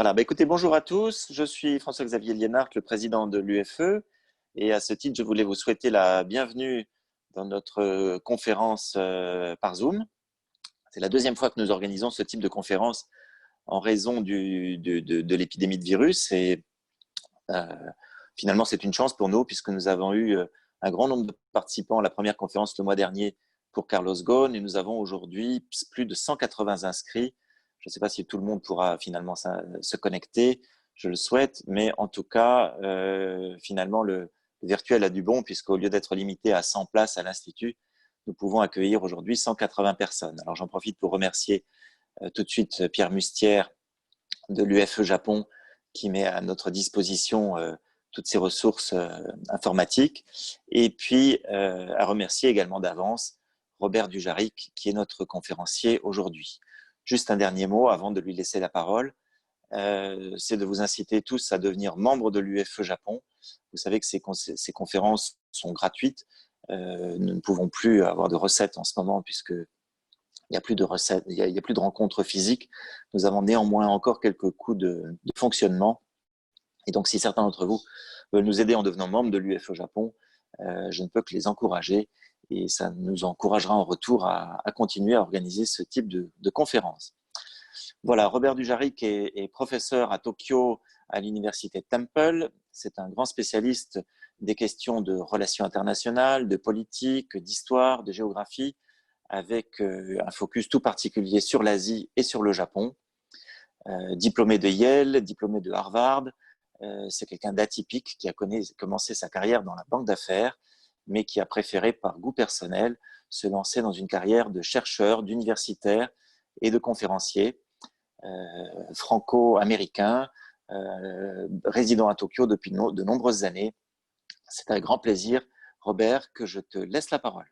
Voilà, bah écoutez, bonjour à tous. Je suis François-Xavier Liénart, le président de l'UFE. Et à ce titre, je voulais vous souhaiter la bienvenue dans notre conférence par Zoom. C'est la deuxième fois que nous organisons ce type de conférence en raison de l'épidémie de virus. Et euh, finalement, c'est une chance pour nous puisque nous avons eu un grand nombre de participants à la première conférence le mois dernier pour Carlos Ghosn et nous avons aujourd'hui plus de 180 inscrits. Je ne sais pas si tout le monde pourra finalement se connecter, je le souhaite, mais en tout cas, finalement, le virtuel a du bon puisqu'au lieu d'être limité à 100 places à l'Institut, nous pouvons accueillir aujourd'hui 180 personnes. Alors j'en profite pour remercier tout de suite Pierre Mustière de l'UFE Japon qui met à notre disposition toutes ces ressources informatiques. Et puis, à remercier également d'avance Robert Dujaric, qui est notre conférencier aujourd'hui. Juste un dernier mot avant de lui laisser la parole, c'est de vous inciter tous à devenir membres de l'UFE Japon. Vous savez que ces conférences sont gratuites. Nous ne pouvons plus avoir de recettes en ce moment puisque il n'y a plus de recettes, il y a plus de rencontres physiques. Nous avons néanmoins encore quelques coûts de fonctionnement. Et donc, si certains d'entre vous veulent nous aider en devenant membres de l'UFE Japon, je ne peux que les encourager et ça nous encouragera en retour à continuer à organiser ce type de conférences. Voilà, Robert Dujaric est professeur à Tokyo à l'université Temple. C'est un grand spécialiste des questions de relations internationales, de politique, d'histoire, de géographie, avec un focus tout particulier sur l'Asie et sur le Japon. Diplômé de Yale, diplômé de Harvard, c'est quelqu'un d'atypique qui a commencé sa carrière dans la banque d'affaires, mais qui a préféré, par goût personnel, se lancer dans une carrière de chercheur, d'universitaire et de conférencier franco-américain, résident à Tokyo depuis de nombreuses années. C'est avec grand plaisir, Robert, que je te laisse la parole.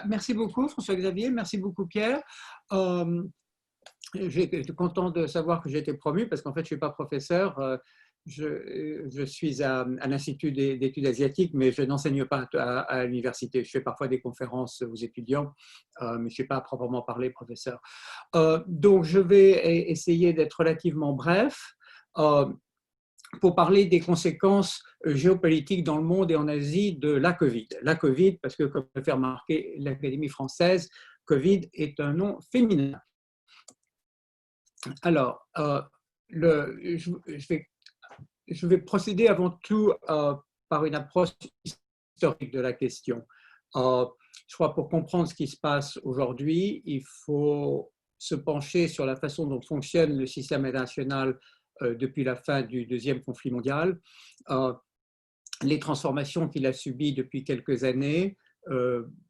Merci beaucoup, François-Xavier. Merci beaucoup, Pierre. Je suis content de savoir que j'ai été promu parce qu'en fait, je ne suis pas professeur. Je suis à l'Institut d'études asiatiques, mais je n'enseigne pas à l'université. Je fais parfois des conférences aux étudiants, mais je ne suis pas à proprement parler professeur. Donc, je vais essayer d'être relativement bref. Pour parler des conséquences géopolitiques dans le monde et en Asie de la Covid. La Covid, parce que comme le fait remarquer l'Académie française, Covid est un nom féminin. Alors, je vais procéder avant tout par une approche historique de la question. Je crois que pour comprendre ce qui se passe aujourd'hui, il faut se pencher sur la façon dont fonctionne le système international depuis la fin du deuxième conflit mondial, les transformations qu'il a subies depuis quelques années,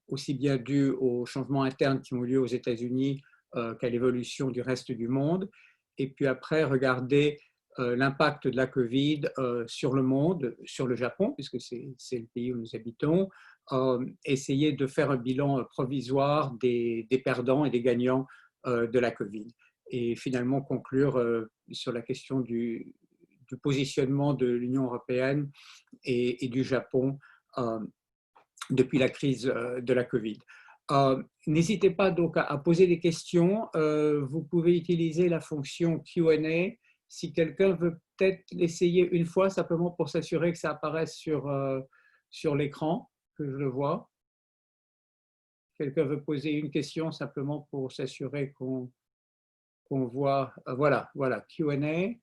aussi bien dues aux changements internes qui ont lieu aux États-Unis qu'à l'évolution du reste du monde, et puis après regarder l'impact de la Covid sur le monde, sur le Japon, puisque c'est le pays où nous habitons, essayer de faire un bilan provisoire des perdants et des gagnants de la Covid. Et finalement conclure sur la question du positionnement de l'Union européenne et du Japon depuis la crise de la Covid. N'hésitez pas donc à poser des questions. Vous pouvez utiliser la fonction Q&A. Si quelqu'un veut peut-être l'essayer une fois, simplement pour s'assurer que ça apparaisse sur l'écran, que je le vois. Quelqu'un veut poser une question simplement pour s'assurer qu'on voit, voilà, Q&A.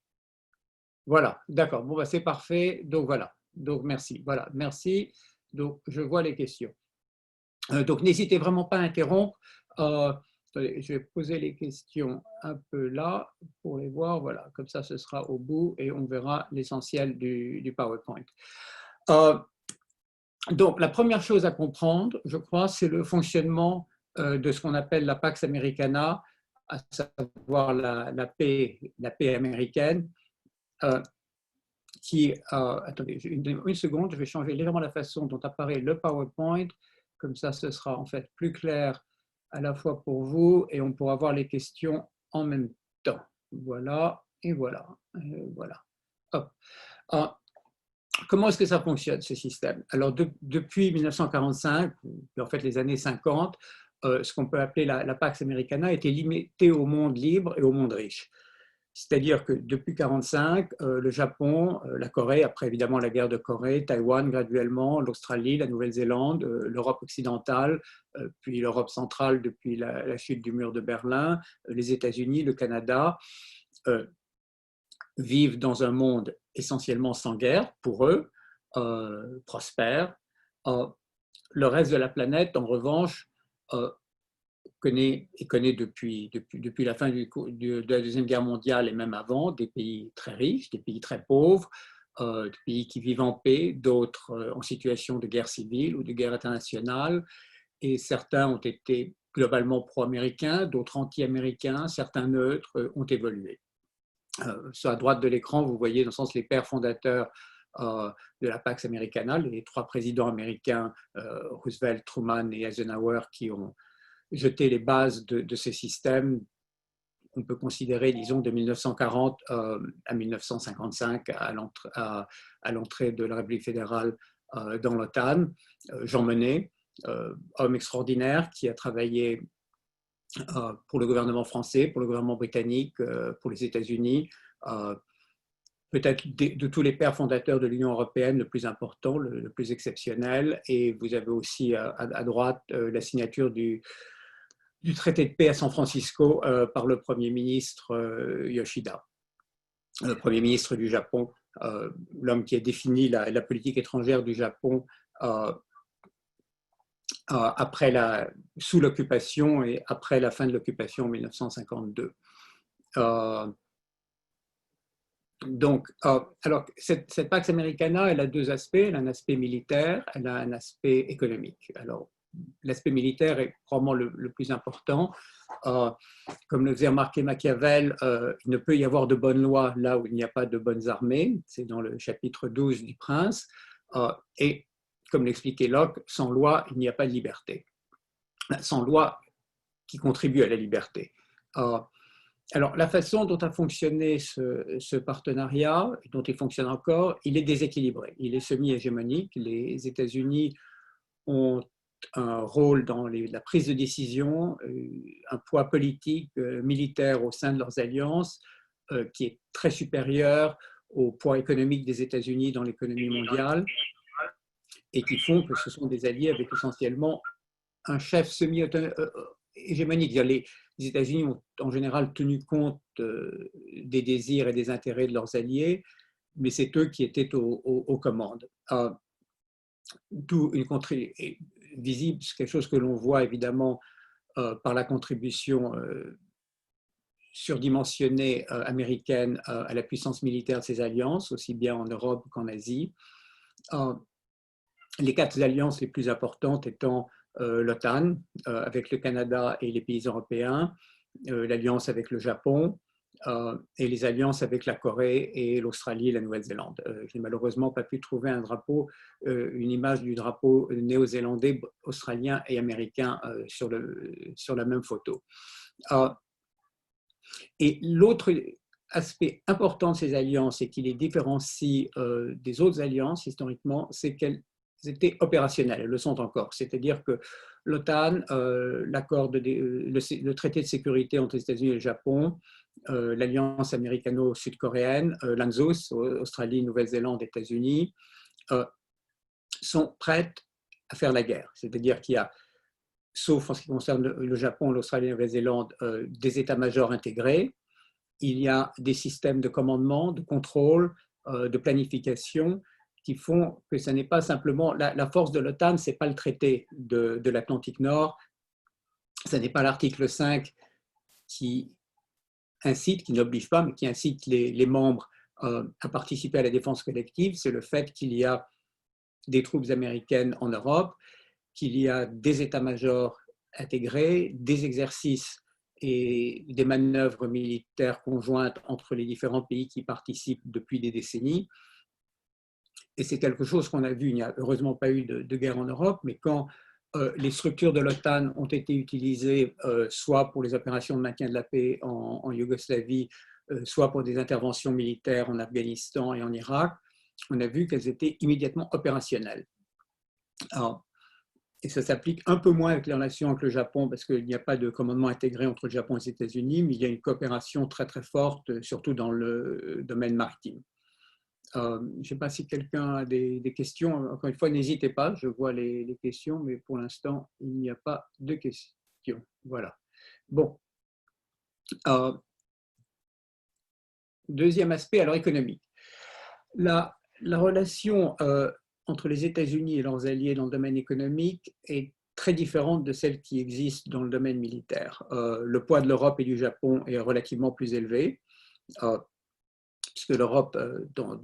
Voilà, d'accord, bon, bah, c'est parfait. Donc, voilà, donc merci. Voilà, merci. Donc, je vois les questions. Donc, n'hésitez vraiment pas à interrompre. Je vais poser les questions un peu là pour les voir. Voilà, comme ça, ce sera au bout et on verra l'essentiel du PowerPoint. Donc, la première chose à comprendre, je crois, c'est le fonctionnement de ce qu'on appelle la Pax Americana, à savoir la paix américaine, attendez, une seconde, je vais changer légèrement la façon dont apparaît le PowerPoint, comme ça ce sera en fait plus clair à la fois pour vous et on pourra voir les questions en même temps. Voilà, et voilà, voilà. Hop. Comment est-ce que ça fonctionne, ce système? Alors, depuis 1945, en fait les années 50, ce qu'on peut appeler la Pax Americana était limitée au monde libre et au monde riche. C'est-à-dire que depuis 1945, le Japon, la Corée, après évidemment la guerre de Corée, Taïwan graduellement, l'Australie, la Nouvelle-Zélande, l'Europe occidentale, puis l'Europe centrale depuis la chute du mur de Berlin, les États-Unis, le Canada, vivent dans un monde essentiellement sans guerre pour eux, prospère. Le reste de la planète, en revanche, connaît depuis la fin de la Deuxième Guerre mondiale et même avant, des pays très riches, des pays très pauvres, des pays qui vivent en paix, d'autres en situation de guerre civile ou de guerre internationale, et certains ont été globalement pro-américains, d'autres anti-américains, certains neutres ont évolué. Sur la droite de l'écran, vous voyez dans le sens les pères fondateurs de la Pax Americana, les trois présidents américains, Roosevelt, Truman et Eisenhower, qui ont jeté les bases de ces systèmes qu'on peut considérer, disons, de 1940 à 1955, à l'entrée de la République fédérale dans l'OTAN. Jean Monnet, homme extraordinaire qui a travaillé pour le gouvernement français, pour le gouvernement britannique, pour les États-Unis, peut-être de tous les pères fondateurs de l'Union européenne, le plus important, le plus exceptionnel. Et vous avez aussi à droite la signature du traité de paix à San Francisco par le Premier ministre Yoshida, le Premier ministre du Japon, l'homme qui a défini la politique étrangère du Japon sous l'occupation et après la fin de l'occupation en 1952. Alors, cette Pax Americana, elle a deux aspects. Elle a un aspect militaire, elle a un aspect économique. Alors, l'aspect militaire est probablement le plus important. Comme le faisait remarquer Machiavel, il ne peut y avoir de bonnes lois là où il n'y a pas de bonnes armées. C'est dans le chapitre 12 du Prince. Et comme l'expliquait Locke, sans loi, il n'y a pas de liberté. Sans loi qui contribue à la liberté. Alors, la façon dont a fonctionné ce partenariat, dont il fonctionne encore, il est déséquilibré. Il est semi-hégémonique. Les États-Unis ont un rôle dans la prise de décision, un poids politique, militaire au sein de leurs alliances qui est très supérieur au poids économique des États-Unis dans l'économie mondiale et qui font que ce sont des alliés avec essentiellement un chef semi-hégémonique. Les États-Unis ont en général tenu compte des désirs et des intérêts de leurs alliés, mais c'est eux qui étaient aux commandes. D'où une visible, c'est quelque chose que l'on voit évidemment par la contribution surdimensionnée américaine à la puissance militaire de ces alliances, aussi bien en Europe qu'en Asie. Les quatre alliances les plus importantes étant l'OTAN, avec le Canada et les pays européens, l'alliance avec le Japon, et les alliances avec la Corée et l'Australie et la Nouvelle-Zélande. Je n'ai malheureusement pas pu trouver un drapeau, une image du drapeau néo-zélandais, australien et américain sur la même photo. Et l'autre aspect important de ces alliances et qui les différencie des autres alliances historiquement, c'est qu'elles étaient opérationnelles, elles le sont encore. C'est-à-dire que l'OTAN, le traité de sécurité entre les États-Unis et le Japon, l'alliance américano-sud-coréenne, l'ANZUS, Australie, Nouvelle-Zélande, États-Unis, sont prêtes à faire la guerre. C'est-à-dire qu'il y a, sauf en ce qui concerne le Japon, l'Australie et la Nouvelle-Zélande, des états-majors intégrés. Il y a des systèmes de commandement, de contrôle, de planification qui font que ce n'est pas simplement la force de l'OTAN, ce n'est pas le traité de l'Atlantique Nord, ce n'est pas l'article 5 qui incite, qui n'oblige pas, mais qui incite les membres à participer à la défense collective, c'est le fait qu'il y a des troupes américaines en Europe, qu'il y a des états-majors intégrés, des exercices et des manœuvres militaires conjointes entre les différents pays qui participent depuis des décennies. Et c'est quelque chose qu'on a vu, il n'y a heureusement pas eu de guerre en Europe, mais quand les structures de l'OTAN ont été utilisées soit pour les opérations de maintien de la paix en Yougoslavie, soit pour des interventions militaires en Afghanistan et en Irak, on a vu qu'elles étaient immédiatement opérationnelles. Alors, Et ça s'applique un peu moins avec les relations avec le Japon parce qu'il n'y a pas de commandement intégré entre le Japon et les États-Unis, mais il y a une coopération très très forte, surtout dans le domaine maritime. Je ne sais pas si quelqu'un a des questions. Encore une fois, n'hésitez pas, je vois les questions, mais pour l'instant, il n'y a pas de questions. Voilà. Bon. Deuxième aspect, alors économique. La relation entre les États-Unis et leurs alliés dans le domaine économique est très différente de celle qui existe dans le domaine militaire. Le poids de l'Europe et du Japon est relativement plus élevé, puisque l'Europe, dans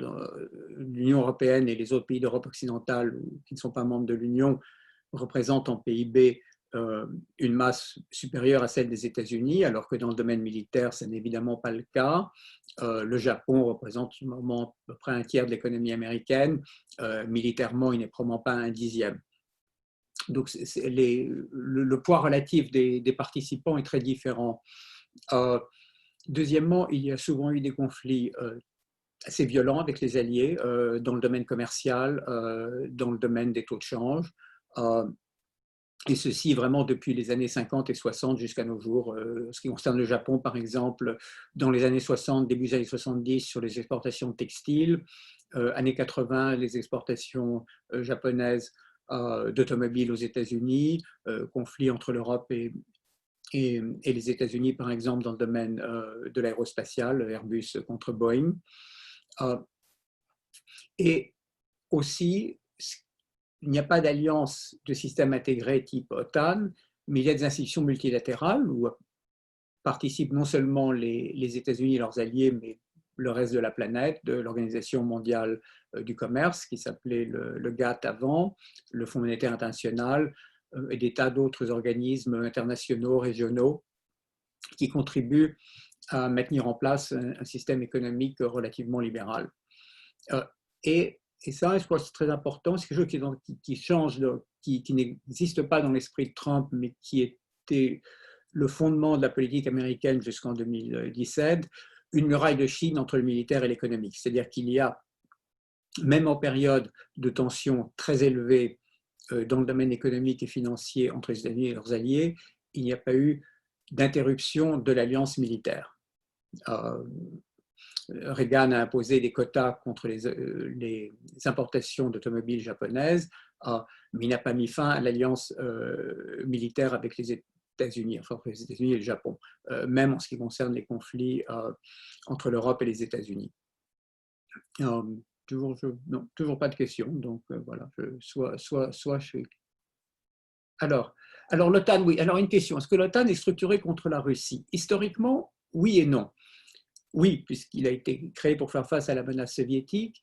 l'Union européenne et les autres pays d'Europe occidentale qui ne sont pas membres de l'Union représentent en PIB une masse supérieure à celle des États-Unis, alors que dans le domaine militaire, ce n'est évidemment pas le cas. Le Japon représente au moment à peu près un tiers de l'économie américaine. Militairement, il n'est probablement pas un dixième. Donc, le poids relatif des participants est très différent. Deuxièmement, il y a souvent eu des conflits assez violents avec les alliés dans le domaine commercial, dans le domaine des taux de change. Et ceci vraiment depuis les années 50 et 60 jusqu'à nos jours. Ce qui concerne le Japon, par exemple, dans les années 60, début des années 70, sur les exportations de textiles, années 80, les exportations japonaises d'automobiles aux États-Unis, conflit entre l'Europe et les États-Unis, par exemple, dans le domaine de l'aérospatial, Airbus contre Boeing. Et aussi, il n'y a pas d'alliance de système intégré type OTAN, mais il y a des institutions multilatérales où participent non seulement les États-Unis et leurs alliés, mais le reste de la planète, de l'Organisation mondiale du commerce, qui s'appelait le GATT avant, le Fonds monétaire international, et des tas d'autres organismes internationaux, régionaux, qui contribuent à maintenir en place un système économique relativement libéral. Et ça, je crois que c'est très important, c'est quelque chose qui change, qui n'existe pas dans l'esprit de Trump, mais qui était le fondement de la politique américaine jusqu'en 2017, une muraille de Chine entre le militaire et l'économique. C'est-à-dire qu'il y a, même en période de tensions très élevées dans le domaine économique et financier entre les États-Unis et leurs alliés, il n'y a pas eu d'interruption de l'alliance militaire. Reagan a imposé des quotas contre les importations d'automobiles japonaises, mais il n'a pas mis fin à l'alliance militaire avec les États-Unis, enfin entre les États-Unis et le Japon, même en ce qui concerne les conflits entre l'Europe et les États-Unis. Toujours pas de questions, donc voilà, soit je suis... Alors l'OTAN, oui. Alors une question, est-ce que l'OTAN est structurée contre la Russie? Historiquement, oui et non. Oui, puisqu'il a été créé pour faire face à la menace soviétique,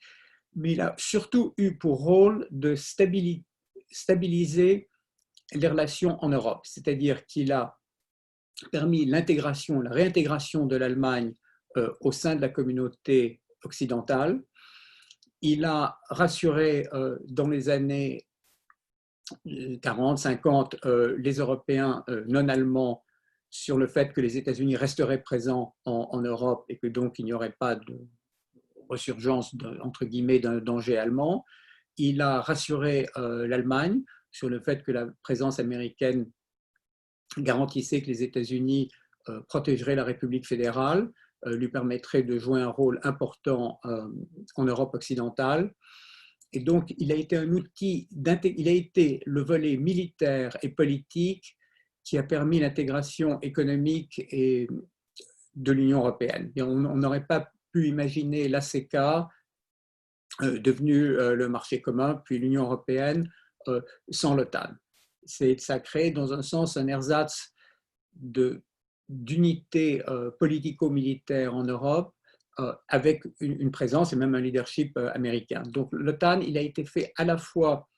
mais il a surtout eu pour rôle de stabiliser les relations en Europe, c'est-à-dire qu'il a permis l'intégration, la réintégration de l'Allemagne au sein de la communauté occidentale. Il a rassuré dans les années 40, 50 les Européens non allemands sur le fait que les États-Unis resteraient présents en Europe et que donc il n'y aurait pas de resurgence, entre guillemets, d'un danger allemand. Il a rassuré l'Allemagne sur le fait que la présence américaine garantissait que les États-Unis protégeraient la République fédérale, lui permettrait de jouer un rôle important en Europe occidentale. Et donc, il a été un outil, il a été le volet militaire et politique qui a permis l'intégration économique de l'Union européenne. Et on n'aurait pas pu imaginer l'ACK devenu le marché commun, puis l'Union européenne sans l'OTAN. Ça crée dans un sens un ersatz d'unité politico-militaire en Europe avec une présence et même un leadership américain. Donc l'OTAN, il a été fait à la fois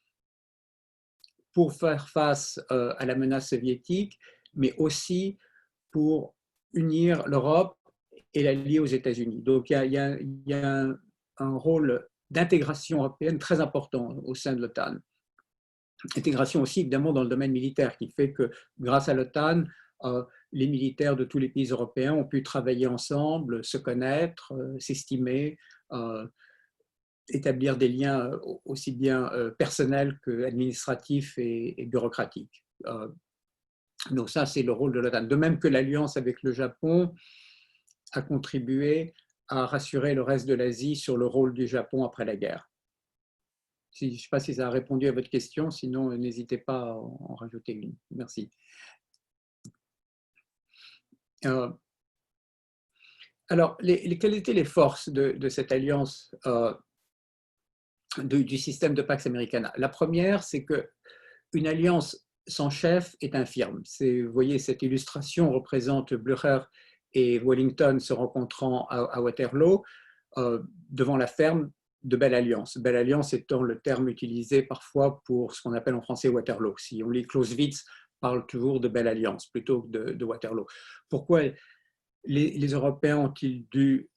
pour faire face à la menace soviétique, mais aussi pour unir l'Europe et la lier aux États-Unis. Donc il y a un rôle d'intégration européenne très important au sein de l'OTAN. Intégration aussi évidemment dans le domaine militaire, qui fait que grâce à l'OTAN, les militaires de tous les pays européens ont pu travailler ensemble, se connaître, s'estimer, établir des liens aussi bien personnels qu'administratifs et bureaucratiques. Donc ça, c'est le rôle de l'OTAN. De même que l'alliance avec le Japon a contribué à rassurer le reste de l'Asie sur le rôle du Japon après la guerre. Je ne sais pas si ça a répondu à votre question, sinon n'hésitez pas à en rajouter une. Merci. Alors, quelles étaient les forces de cette alliance du système de Pax Americana? La première, c'est qu'une alliance sans chef est infirme. Vous voyez, cette illustration représente Blücher et Wellington se rencontrant à Waterloo devant la ferme de Belle Alliance. Belle Alliance étant le terme utilisé parfois pour ce qu'on appelle en français Waterloo. Si on lit Clausewitz, parle toujours de Belle Alliance plutôt que de Waterloo. Pourquoi les Européens ont-ils dû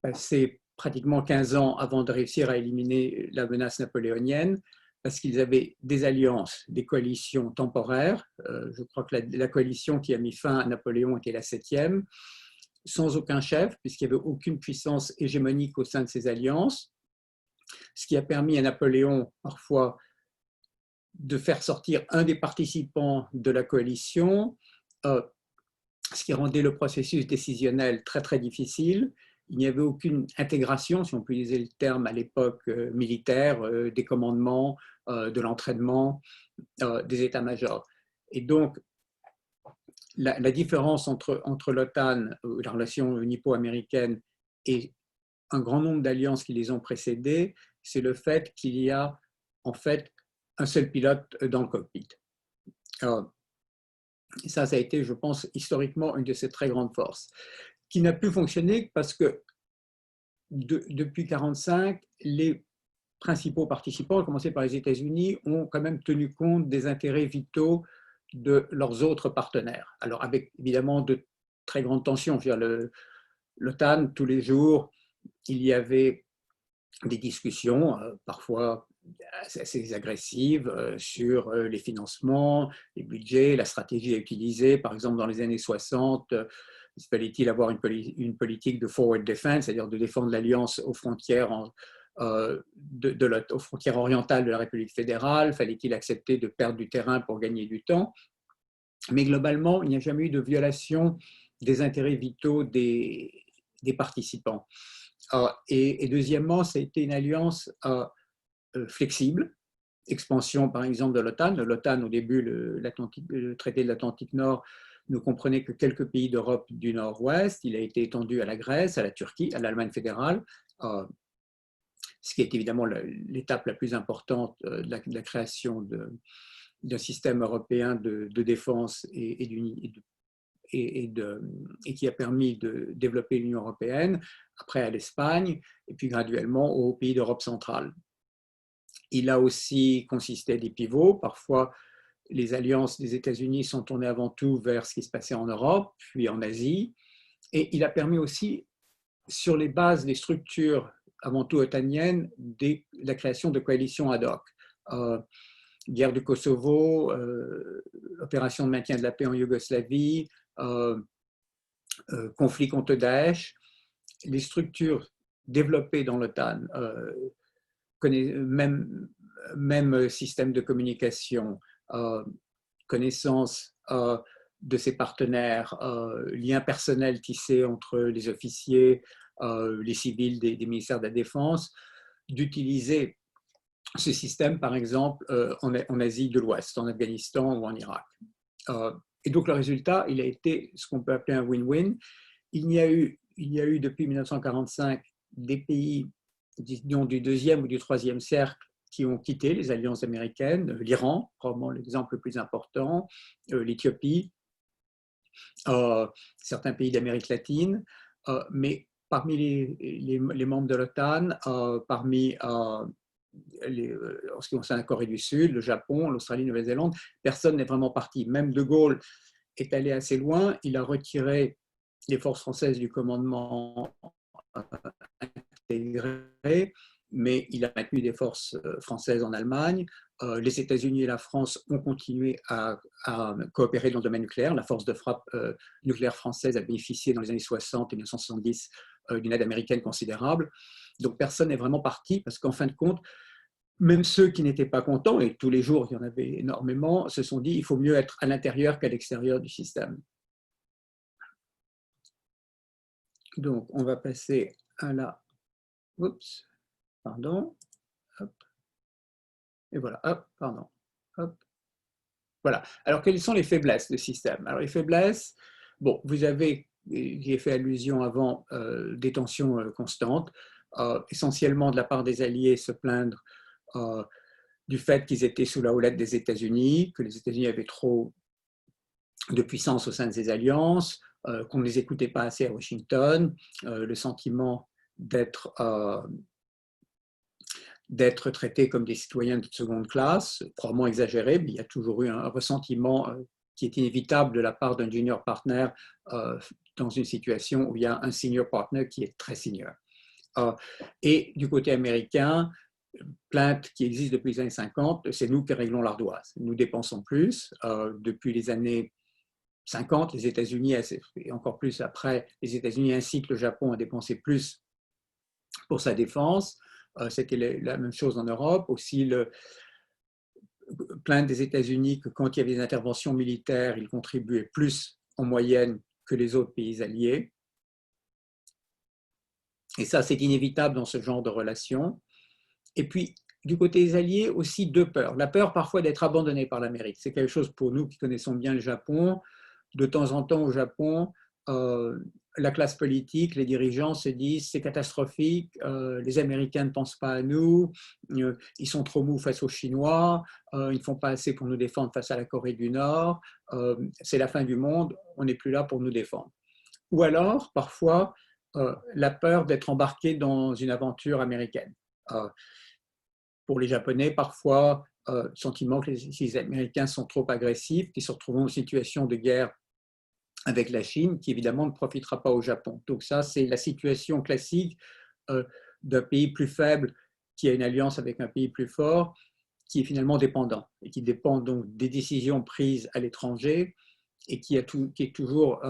passer pratiquement 15 ans avant de réussir à éliminer la menace napoléonienne? Parce qu'ils avaient des alliances, des coalitions temporaires. Je crois que la coalition qui a mis fin à Napoléon était la 7e, sans aucun chef, puisqu'il n'y avait aucune puissance hégémonique au sein de ces alliances, ce qui a permis à Napoléon parfois de faire sortir un des participants de la coalition, ce qui rendait le processus décisionnel très très difficile. Il n'y avait aucune intégration, si on peut utiliser le terme à l'époque militaire, des commandements, de l'entraînement, des états-majors. Et donc, la différence entre l'OTAN, la relation nippo-américaine, et un grand nombre d'alliances qui les ont précédées, c'est le fait qu'il y a en fait un seul pilote dans le cockpit. Ça a été, je pense, historiquement une de ces très grandes forces, qui n'a plus fonctionné parce que depuis 1945, les principaux participants, à commencer par les États-Unis, ont quand même tenu compte des intérêts vitaux de leurs autres partenaires. Alors, avec évidemment de très grandes tensions. L'OTAN, tous les jours, il y avait des discussions, parfois assez agressives, sur les financements, les budgets, la stratégie à utiliser. Par exemple, dans les années 60, fallait-il avoir une politique de forward defense, c'est-à-dire de défendre l'alliance aux frontières aux frontières orientales de la République fédérale? Fallait-il accepter de perdre du terrain pour gagner du temps? Mais globalement, il n'y a jamais eu de violation des intérêts vitaux des participants. Et deuxièmement, ça a été une alliance flexible. Expansion, par exemple, de l'OTAN. L'OTAN, au début, le traité de l'Atlantique Nord ne comprenait que quelques pays d'Europe du Nord-Ouest. Il a été étendu à la Grèce, à la Turquie, à l'Allemagne fédérale, ce qui est évidemment l'étape la plus importante de la création d'un système européen de défense et qui a permis de développer l'Union européenne, après à l'Espagne, et puis graduellement aux pays d'Europe centrale. Il a aussi consisté à des pivots. Parfois, les alliances des États-Unis sont tournées avant tout vers ce qui se passait en Europe, puis en Asie. Et il a permis aussi, sur les bases des structures avant tout otaniennes, la création de coalitions ad hoc. Guerre du Kosovo, opération de maintien de la paix en Yougoslavie, conflit contre Daesh. Les structures développées dans l'OTAN, même système de communication, connaissance de ses partenaires, liens personnels tissés entre les officiers, les civils des ministères de la Défense, d'utiliser ce système, par exemple, en Asie de l'Ouest, en Afghanistan ou en Irak. Et donc, le résultat, il a été ce qu'on peut appeler un win-win. Il y a eu depuis 1945 des pays, disons, du deuxième ou du troisième cercle qui ont quitté les alliances américaines, l'Iran, probablement l'exemple le plus important, l'Éthiopie, certains pays d'Amérique latine, mais parmi les membres de l'OTAN, parmi en ce qui concerne la Corée du Sud, le Japon, l'Australie, la Nouvelle-Zélande, personne n'est vraiment parti. Même De Gaulle est allé assez loin, il a retiré les forces françaises du commandement intégré, mais il a maintenu des forces françaises en Allemagne. Les États-Unis et la France ont continué à coopérer dans le domaine nucléaire. La force de frappe nucléaire française a bénéficié dans les années 60 et 1970 d'une aide américaine considérable. Donc personne n'est vraiment parti parce qu'en fin de compte, même ceux qui n'étaient pas contents, et tous les jours il y en avait énormément, se sont dit il faut mieux être à l'intérieur qu'à l'extérieur du système. Donc on va passer à la... Oups, pardon. Hop. Et voilà, hop, pardon. Hop. Voilà. Alors, quelles sont les faiblesses du système? Alors, les faiblesses, bon, vous avez, j'y ai fait allusion avant, des tensions constantes, essentiellement de la part des Alliés se plaindre du fait qu'ils étaient sous la houlette des États-Unis, que les États-Unis avaient trop de puissance au sein de ces alliances, qu'on ne les écoutait pas assez à Washington, le sentiment d'être traités comme des citoyens de seconde classe, probablement exagéré, mais il y a toujours eu un ressentiment qui est inévitable de la part d'un junior partner dans une situation où il y a un senior partner qui est très senior. Et du côté américain, plainte qui existe depuis les années 50, c'est nous qui réglons l'ardoise. Nous dépensons plus. Depuis les années 50, les États-Unis, et encore plus après, les États-Unis incitent le Japon à dépenser plus pour sa défense. C'était la même chose en Europe. Aussi, plainte des États-Unis que quand il y avait des interventions militaires, ils contribuaient plus en moyenne que les autres pays alliés. Et ça, c'est inévitable dans ce genre de relations. Et puis, du côté des Alliés, aussi deux peurs. La peur parfois d'être abandonné par l'Amérique. C'est quelque chose pour nous qui connaissons bien le Japon. De temps en temps au Japon, la classe politique, les dirigeants se disent c'est catastrophique, les Américains ne pensent pas à nous, ils sont trop mous face aux Chinois, ils ne font pas assez pour nous défendre face à la Corée du Nord, c'est la fin du monde, on n'est plus là pour nous défendre. Ou alors, parfois, la peur d'être embarqué dans une aventure américaine. Pour les Japonais, parfois, le sentiment que les Américains sont trop agressifs, qu'ils se retrouvent en situation de guerre avec la Chine, qui évidemment ne profitera pas au Japon. Donc ça, c'est la situation classique d'un pays plus faible qui a une alliance avec un pays plus fort, qui est finalement dépendant, et qui dépend donc des décisions prises à l'étranger, et qui est toujours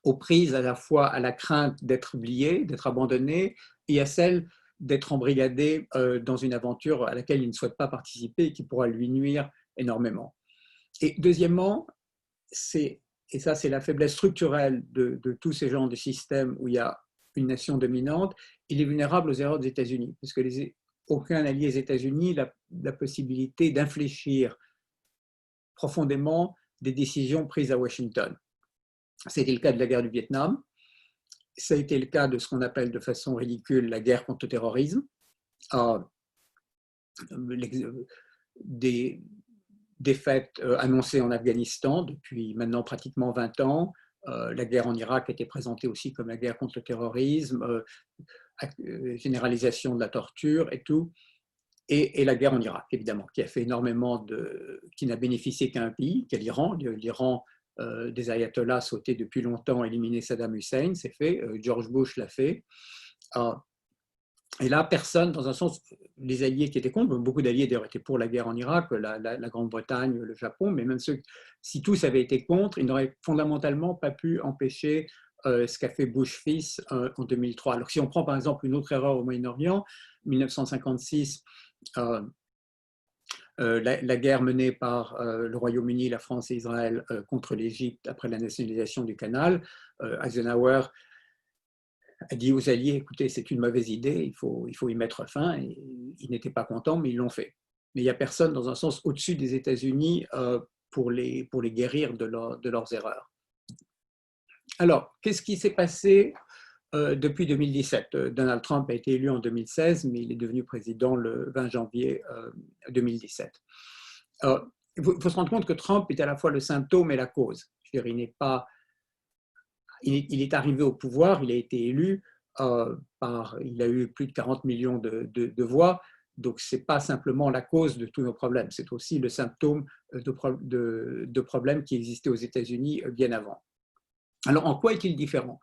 aux prises à la fois à la crainte d'être oublié, d'être abandonné, et à celle d'être embrigadé dans une aventure à laquelle il ne souhaite pas participer et qui pourra lui nuire énormément. Et deuxièmement, et ça c'est la faiblesse structurelle de tous ces genres de systèmes où il y a une nation dominante, il est vulnérable aux erreurs des États-Unis, parce que aucun allié des États-Unis n'a la possibilité d'infléchir profondément des décisions prises à Washington. C'était le cas de la guerre du Vietnam, ça a été le cas de ce qu'on appelle de façon ridicule la guerre contre le terrorisme, des défaites annoncées en Afghanistan depuis maintenant pratiquement 20 ans. La guerre en Irak a été présentée aussi comme la guerre contre le terrorisme, généralisation de la torture et tout. Et la guerre en Irak, évidemment, qui a fait énormément qui n'a bénéficié qu'à un pays, qu'est l'Iran. L'Iran des ayatollahs sauté depuis longtemps, éliminé Saddam Hussein, c'est fait. George Bush l'a fait. Et là, personne, dans un sens, les alliés qui étaient contre, beaucoup d'alliés d'ailleurs étaient pour la guerre en Irak, la Grande-Bretagne, le Japon, mais même si tous avaient été contre, ils n'auraient fondamentalement pas pu empêcher ce qu'a fait Bush fils en 2003. Alors si on prend par exemple une autre erreur au Moyen-Orient, 1956, la guerre menée par le Royaume-Uni, la France et Israël contre l'Égypte après la nationalisation du canal, Eisenhower a dit aux Alliés, écoutez, c'est une mauvaise idée, il faut y mettre fin. Et ils n'étaient pas contents, mais ils l'ont fait. Mais il n'y a personne, dans un sens, au-dessus des États-Unis pour les guérir de leurs erreurs. Alors, qu'est-ce qui s'est passé depuis 2017? Donald Trump a été élu en 2016, mais il est devenu président le 20 janvier 2017. Il faut se rendre compte que Trump est à la fois le symptôme et la cause. Je veux dire, il est arrivé au pouvoir, il a été élu, il a eu plus de 40 millions de voix, donc ce n'est pas simplement la cause de tous nos problèmes, c'est aussi le symptôme de problèmes qui existaient aux États-Unis bien avant. Alors, en quoi est-il différent?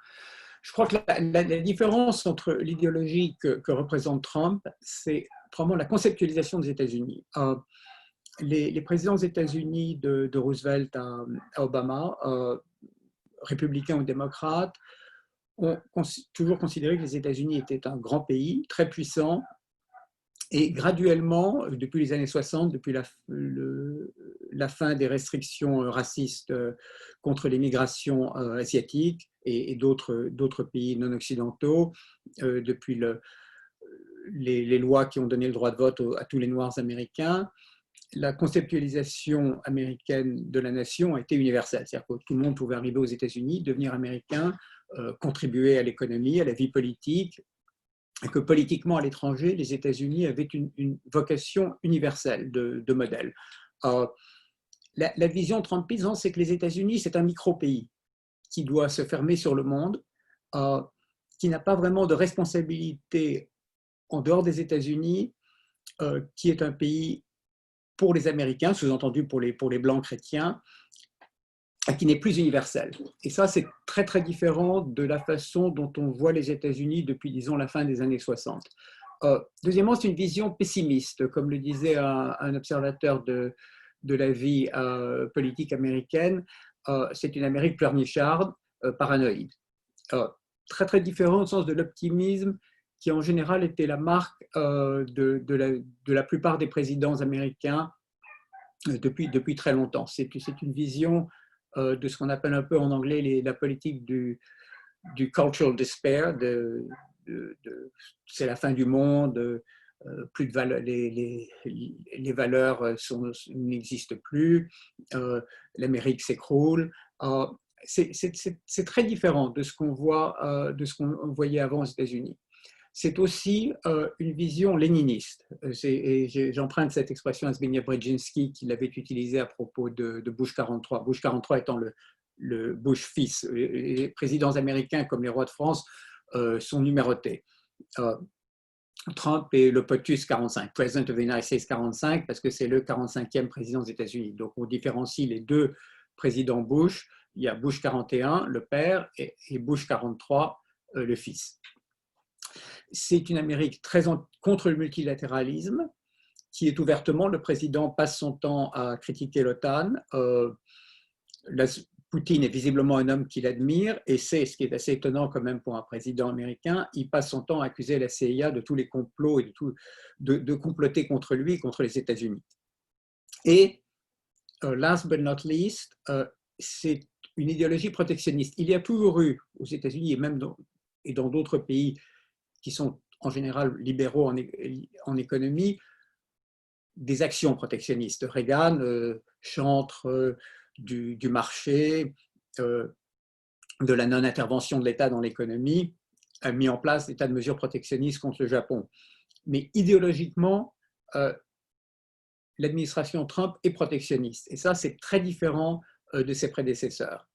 Je crois que la différence entre l'idéologie que représente Trump, c'est vraiment la conceptualisation des États-Unis. Les présidents des États-Unis de Roosevelt à Obama, républicains ou démocrates, ont toujours considéré que les États-Unis étaient un grand pays, très puissant, et graduellement, depuis les années 60, depuis la fin des restrictions racistes contre l'immigration asiatique et d'autres pays non occidentaux, depuis les lois qui ont donné le droit de vote à tous les Noirs américains, la conceptualisation américaine de la nation a été universelle. C'est-à-dire que tout le monde pouvait arriver aux États-Unis, devenir américain, contribuer à l'économie, à la vie politique, et que politiquement à l'étranger, les États-Unis avaient une vocation universelle de modèle. La vision trumpiste, c'est que les États-Unis, c'est un micro-pays qui doit se fermer sur le monde, qui n'a pas vraiment de responsabilité en dehors des États-Unis, qui est un pays pour les Américains, sous-entendu pour les Blancs chrétiens, qui n'est plus universel. Et ça, c'est très, très différent de la façon dont on voit les États-Unis depuis, disons, la fin des années 60. Deuxièmement, c'est une vision pessimiste, comme le disait un observateur de la vie politique américaine. C'est une Amérique pleurnicharde, paranoïde. Très, très différent au sens de l'optimisme qui, en général, était la marque de la plupart des présidents américains depuis très longtemps. C'est une vision de ce qu'on appelle un peu en anglais la politique du cultural despair, c'est la fin du monde, plus de valeur, les valeurs n'existent plus, l'Amérique s'écroule. C'est très différent de ce qu'on voyait avant aux États-Unis. C'est aussi une vision léniniste. J'emprunte cette expression à Zbigniew Brzezinski qui l'avait utilisée à propos de Bush 43. Bush 43 étant le Bush fils. Les présidents américains, comme les rois de France, sont numérotés. Trump est le POTUS 45, President of the United States 45, parce que c'est le 45e président des États-Unis. Donc on différencie les deux présidents Bush. Il y a Bush 41, le père, et Bush 43, le fils. C'est une Amérique très contre le multilatéralisme, qui est ouvertement, le président passe son temps à critiquer l'OTAN. Poutine est visiblement un homme qu'il admire, et c'est ce qui est assez étonnant quand même pour un président américain, il passe son temps à accuser la CIA de tous les complots et de comploter contre lui, contre les États-Unis. Et, last but not least, c'est une idéologie protectionniste. Il y a toujours eu aux États-Unis et même dans d'autres pays qui sont en général libéraux en économie, des actions protectionnistes. Reagan, chantre du marché, de la non-intervention de l'État dans l'économie, a mis en place des tas de mesures protectionnistes contre le Japon. Mais idéologiquement, l'administration Trump est protectionniste. Et ça, c'est très différent de ses prédécesseurs.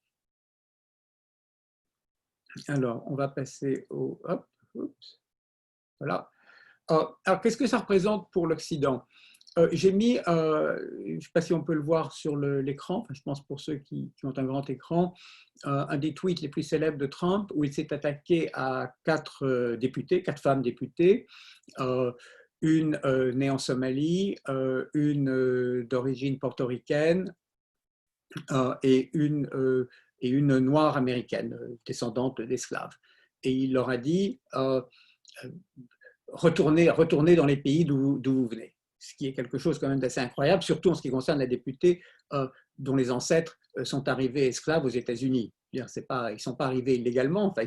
Alors, on va passer au... Voilà. Alors, qu'est-ce que ça représente pour l'Occident? J'ai mis, je ne sais pas si on peut le voir sur l'écran, je pense pour ceux qui ont un grand écran, un des tweets les plus célèbres de Trump où il s'est attaqué à 4 députés, 4 femmes députées, une née en Somalie, une d'origine portoricaine et une noire américaine, descendante d'esclaves. Et il leur a dit retournez dans les pays d'où vous venez. Ce qui est quelque chose quand même d'assez incroyable, surtout en ce qui concerne la députée dont les ancêtres sont arrivés esclaves aux États-Unis. Ils ne sont pas arrivés illégalement, enfin,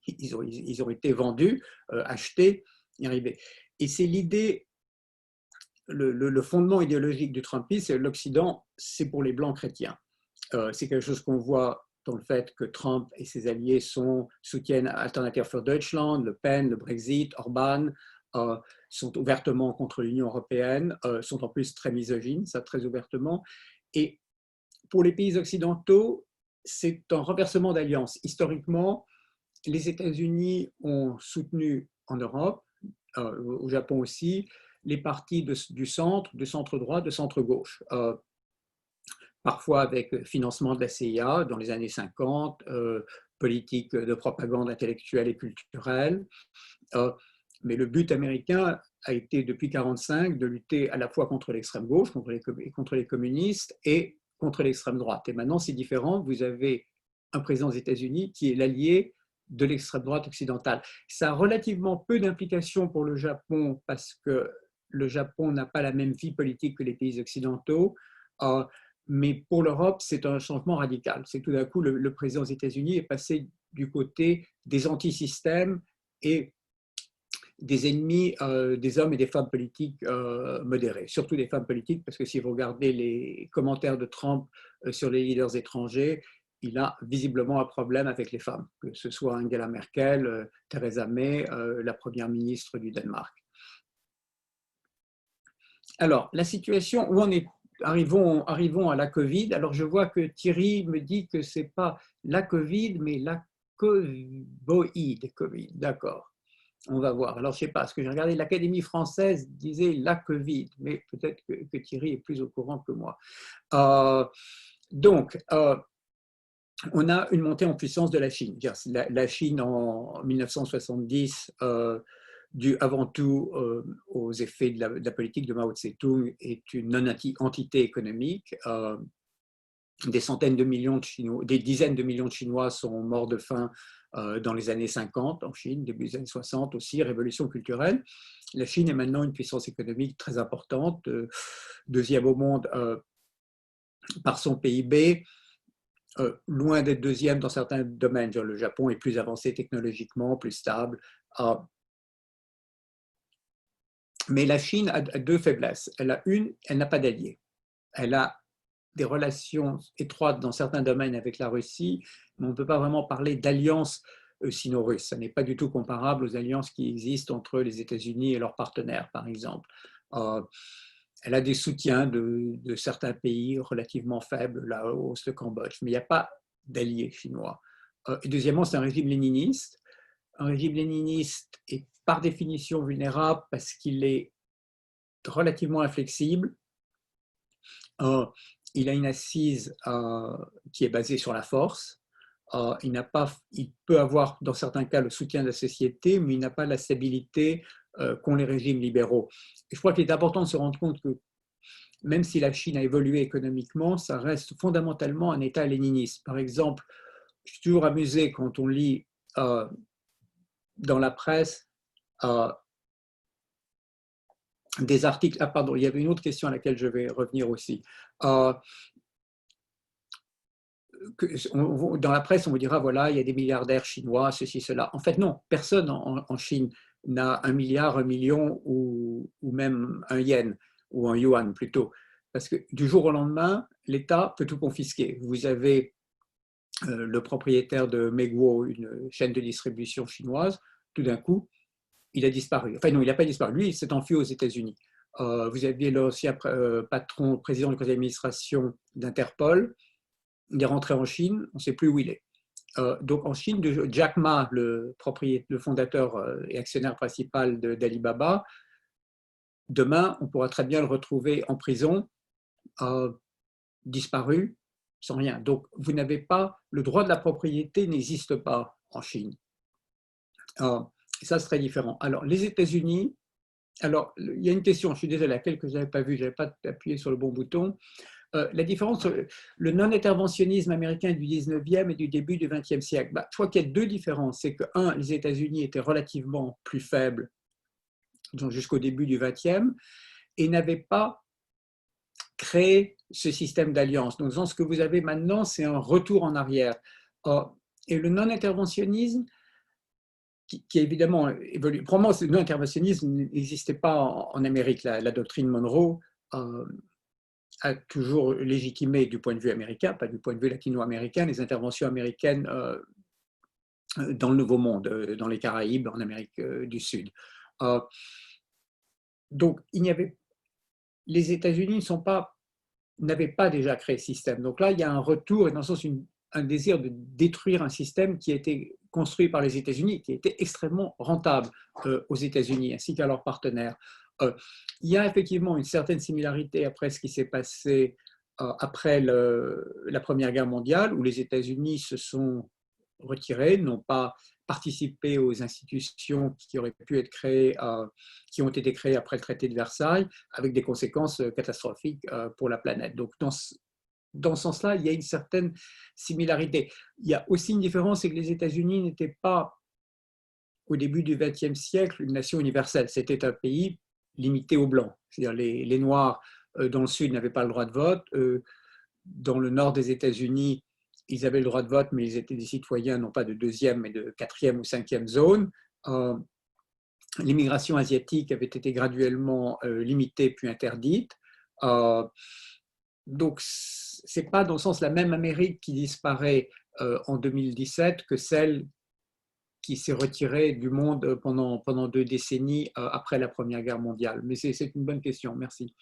ils ont été vendus, achetés, et arrivés. Et c'est l'idée, le fondement idéologique du Trumpisme, c'est l'Occident, c'est pour les Blancs chrétiens. C'est quelque chose qu'on voit dans le fait que Trump et ses alliés soutiennent Alternative for Deutschland, Le Pen, le Brexit, Orban, sont ouvertement contre l'Union européenne, sont en plus très misogynes, ça très ouvertement. Et pour les pays occidentaux, c'est un renversement d'alliance. Historiquement, les États-Unis ont soutenu en Europe, au Japon aussi, les partis du centre-droit, de centre-gauche. Parfois avec financement de la CIA dans les années 50, politique de propagande intellectuelle et culturelle. Mais le but américain a été depuis 1945 de lutter à la fois contre l'extrême gauche, contre les communistes et contre l'extrême droite. Et maintenant, c'est différent. Vous avez un président des États-Unis qui est l'allié de l'extrême droite occidentale. Ça a relativement peu d'implications pour le Japon parce que le Japon n'a pas la même vie politique que les pays occidentaux, mais pour l'Europe, c'est un changement radical. C'est tout d'un coup, le président des États-Unis est passé du côté des antisystèmes et des ennemis des hommes et des femmes politiques modérés, surtout des femmes politiques, parce que si vous regardez les commentaires de Trump sur les leaders étrangers, il a visiblement un problème avec les femmes, que ce soit Angela Merkel, Theresa May, la première ministre du Danemark. Alors, la situation où on est, arrivons à la Covid. Alors, je vois que Thierry me dit que ce n'est pas la Covid, mais la Covid, d'accord. On va voir. Alors, je ne sais pas, ce que j'ai regardé, l'Académie française disait la Covid, mais peut-être que Thierry est plus au courant que moi. Donc, on a une montée en puissance de la Chine. La Chine, en 1970, dû avant tout aux effets de la politique de Mao Tse-tung, est une non-entité économique. Des centaines de millions de Chinois, des dizaines de millions de Chinois sont morts de faim dans les années 50 en Chine, début des années 60 aussi, révolution culturelle. La Chine est maintenant une puissance économique très importante, deuxième au monde par son PIB, loin d'être deuxième dans certains domaines. Le Japon est plus avancé technologiquement, plus stable. Mais la Chine a deux faiblesses. Elle n'a pas d'alliés. Elle a des relations étroites dans certains domaines avec la Russie, mais on ne peut pas vraiment parler d'alliance sino-russe. Ça n'est pas du tout comparable aux alliances qui existent entre les États-Unis et leurs partenaires, par exemple. Elle a des soutiens de certains pays relativement faibles, Laos, le Cambodge, mais il n'y a pas d'alliés chinois. Et deuxièmement, c'est un régime léniniste. Un régime léniniste est par définition vulnérable parce qu'il est relativement inflexible. Il a une assise qui est basée sur la force. Il peut avoir, dans certains cas, le soutien de la société, mais il n'a pas la stabilité qu'ont les régimes libéraux. Et je crois qu'il est important de se rendre compte que même si la Chine a évolué économiquement, ça reste fondamentalement un État léniniste. Par exemple, je suis toujours amusé quand on lit dans la presse des articles. Ah, pardon, il y avait une autre question à laquelle je vais revenir aussi. Dans la presse, on vous dira, voilà, il y a des milliardaires chinois, ceci, cela. En fait, non, personne en Chine n'a 1 milliard, 1 million ou même un yen ou un yuan plutôt. Parce que du jour au lendemain, l'État peut tout confisquer. Vous avez le propriétaire de Meguo, une chaîne de distribution chinoise, tout d'un coup, il a disparu. Enfin non, il n'a pas disparu. Lui, il s'est enfui aux États-Unis. Vous aviez l'ancien président du conseil d'administration d'Interpol. Il est rentré en Chine, on ne sait plus où il est. Donc en Chine, Jack Ma, le fondateur et actionnaire principal d'Alibaba, demain, on pourra très bien le retrouver en prison, disparu, sans rien. Donc vous n'avez pas, le droit de la propriété n'existe pas en Chine. Ça, c'est très différent. Alors, les États-Unis, alors, il y a une question, je suis désolé, laquelle que je n'avais pas vue, je n'avais pas appuyé sur le bon bouton. La différence, le non-interventionnisme américain du 19e et du début du 20e siècle, je crois qu'il y a deux différences. C'est que, un, les États-Unis étaient relativement plus faibles jusqu'au début du 20e et n'avaient pas créé ce système d'alliance. Donc, ce que vous avez maintenant, c'est un retour en arrière. Et le non-interventionnisme, qui a évidemment évolué. Probablement, le non-interventionnisme n'existait pas en Amérique. La doctrine Monroe a toujours légitimé du point de vue américain, pas du point de vue latino-américain, les interventions américaines dans le Nouveau Monde, dans les Caraïbes, en Amérique du Sud. Donc, les États-Unis n'avaient pas déjà créé ce système. Donc là, il y a un retour, et dans le sens un désir de détruire un système qui a été construit par les États-Unis, qui a été extrêmement rentable aux États-Unis ainsi qu'à leurs partenaires. Il y a effectivement une certaine similarité après ce qui s'est passé après la Première Guerre mondiale, où les États-Unis se sont retirés, n'ont pas participé aux institutions qui auraient pu être créées, qui ont été créées après le traité de Versailles, avec des conséquences catastrophiques pour la planète. Donc, dans ce sens-là, il y a une certaine similarité. Il y a aussi une différence, c'est que les États-Unis n'étaient pas, au début du XXe siècle, une nation universelle. C'était un pays limité aux Blancs. C'est-à-dire les Noirs dans le Sud n'avaient pas le droit de vote. Dans le nord des États-Unis, ils avaient le droit de vote, mais ils étaient des citoyens non pas de deuxième, mais de quatrième ou cinquième zone. L'immigration asiatique avait été graduellement limitée puis interdite. Donc, ce n'est pas dans le sens la même Amérique qui disparaît en 2017 que celle qui s'est retirée du monde pendant 2 décennies après la Première Guerre mondiale. Mais c'est une bonne question, merci.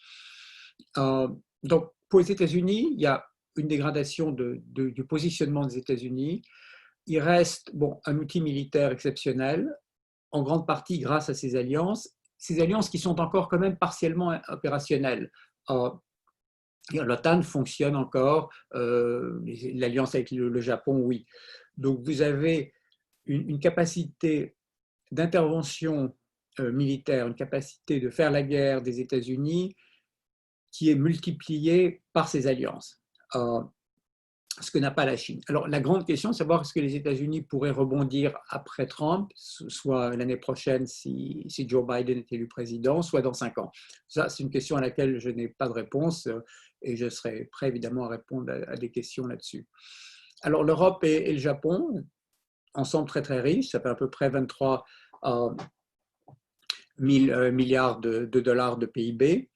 Donc, pour les États-Unis, il y a une dégradation du positionnement des États-Unis. Il reste un outil militaire exceptionnel, en grande partie grâce à ces alliances qui sont encore quand même partiellement opérationnelles. L'OTAN fonctionne encore, l'alliance avec le Japon, oui. Donc vous avez une capacité d'intervention militaire, une capacité de faire la guerre des États-Unis qui est multipliée par ces alliances, ce que n'a pas la Chine. Alors la grande question, c'est de savoir est-ce que les États-Unis pourraient rebondir après Trump, soit l'année prochaine si Joe Biden est élu président, soit dans 5 ans. Ça, c'est une question à laquelle je n'ai pas de réponse et je serai prêt évidemment à répondre à des questions là-dessus. Alors l'Europe et le Japon, ensemble très très riches, ça fait à peu près 23 000 milliards de dollars de PIB,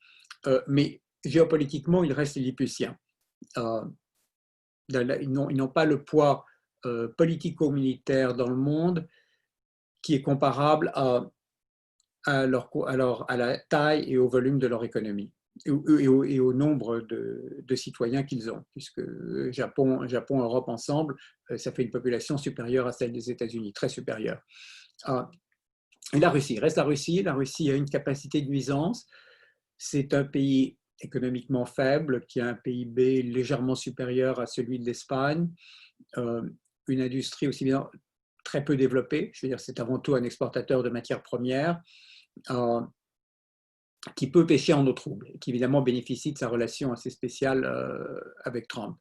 mais géopolitiquement, ils restent lilliputiens. Ils n'ont pas le poids politico-militaire dans le monde qui est comparable à la taille et au volume de leur économie et au nombre de citoyens qu'ils ont, puisque Japon, Europe ensemble, ça fait une population supérieure à celle des États-Unis, très supérieure. Et la Russie, reste la Russie. La Russie a une capacité de nuisance. C'est un pays économiquement faible, qui a un PIB légèrement supérieur à celui de l'Espagne, une industrie aussi bien très peu développée, je veux dire c'est avant tout un exportateur de matières premières, qui peut pêcher en eau trouble, et qui évidemment bénéficie de sa relation assez spéciale avec Trump.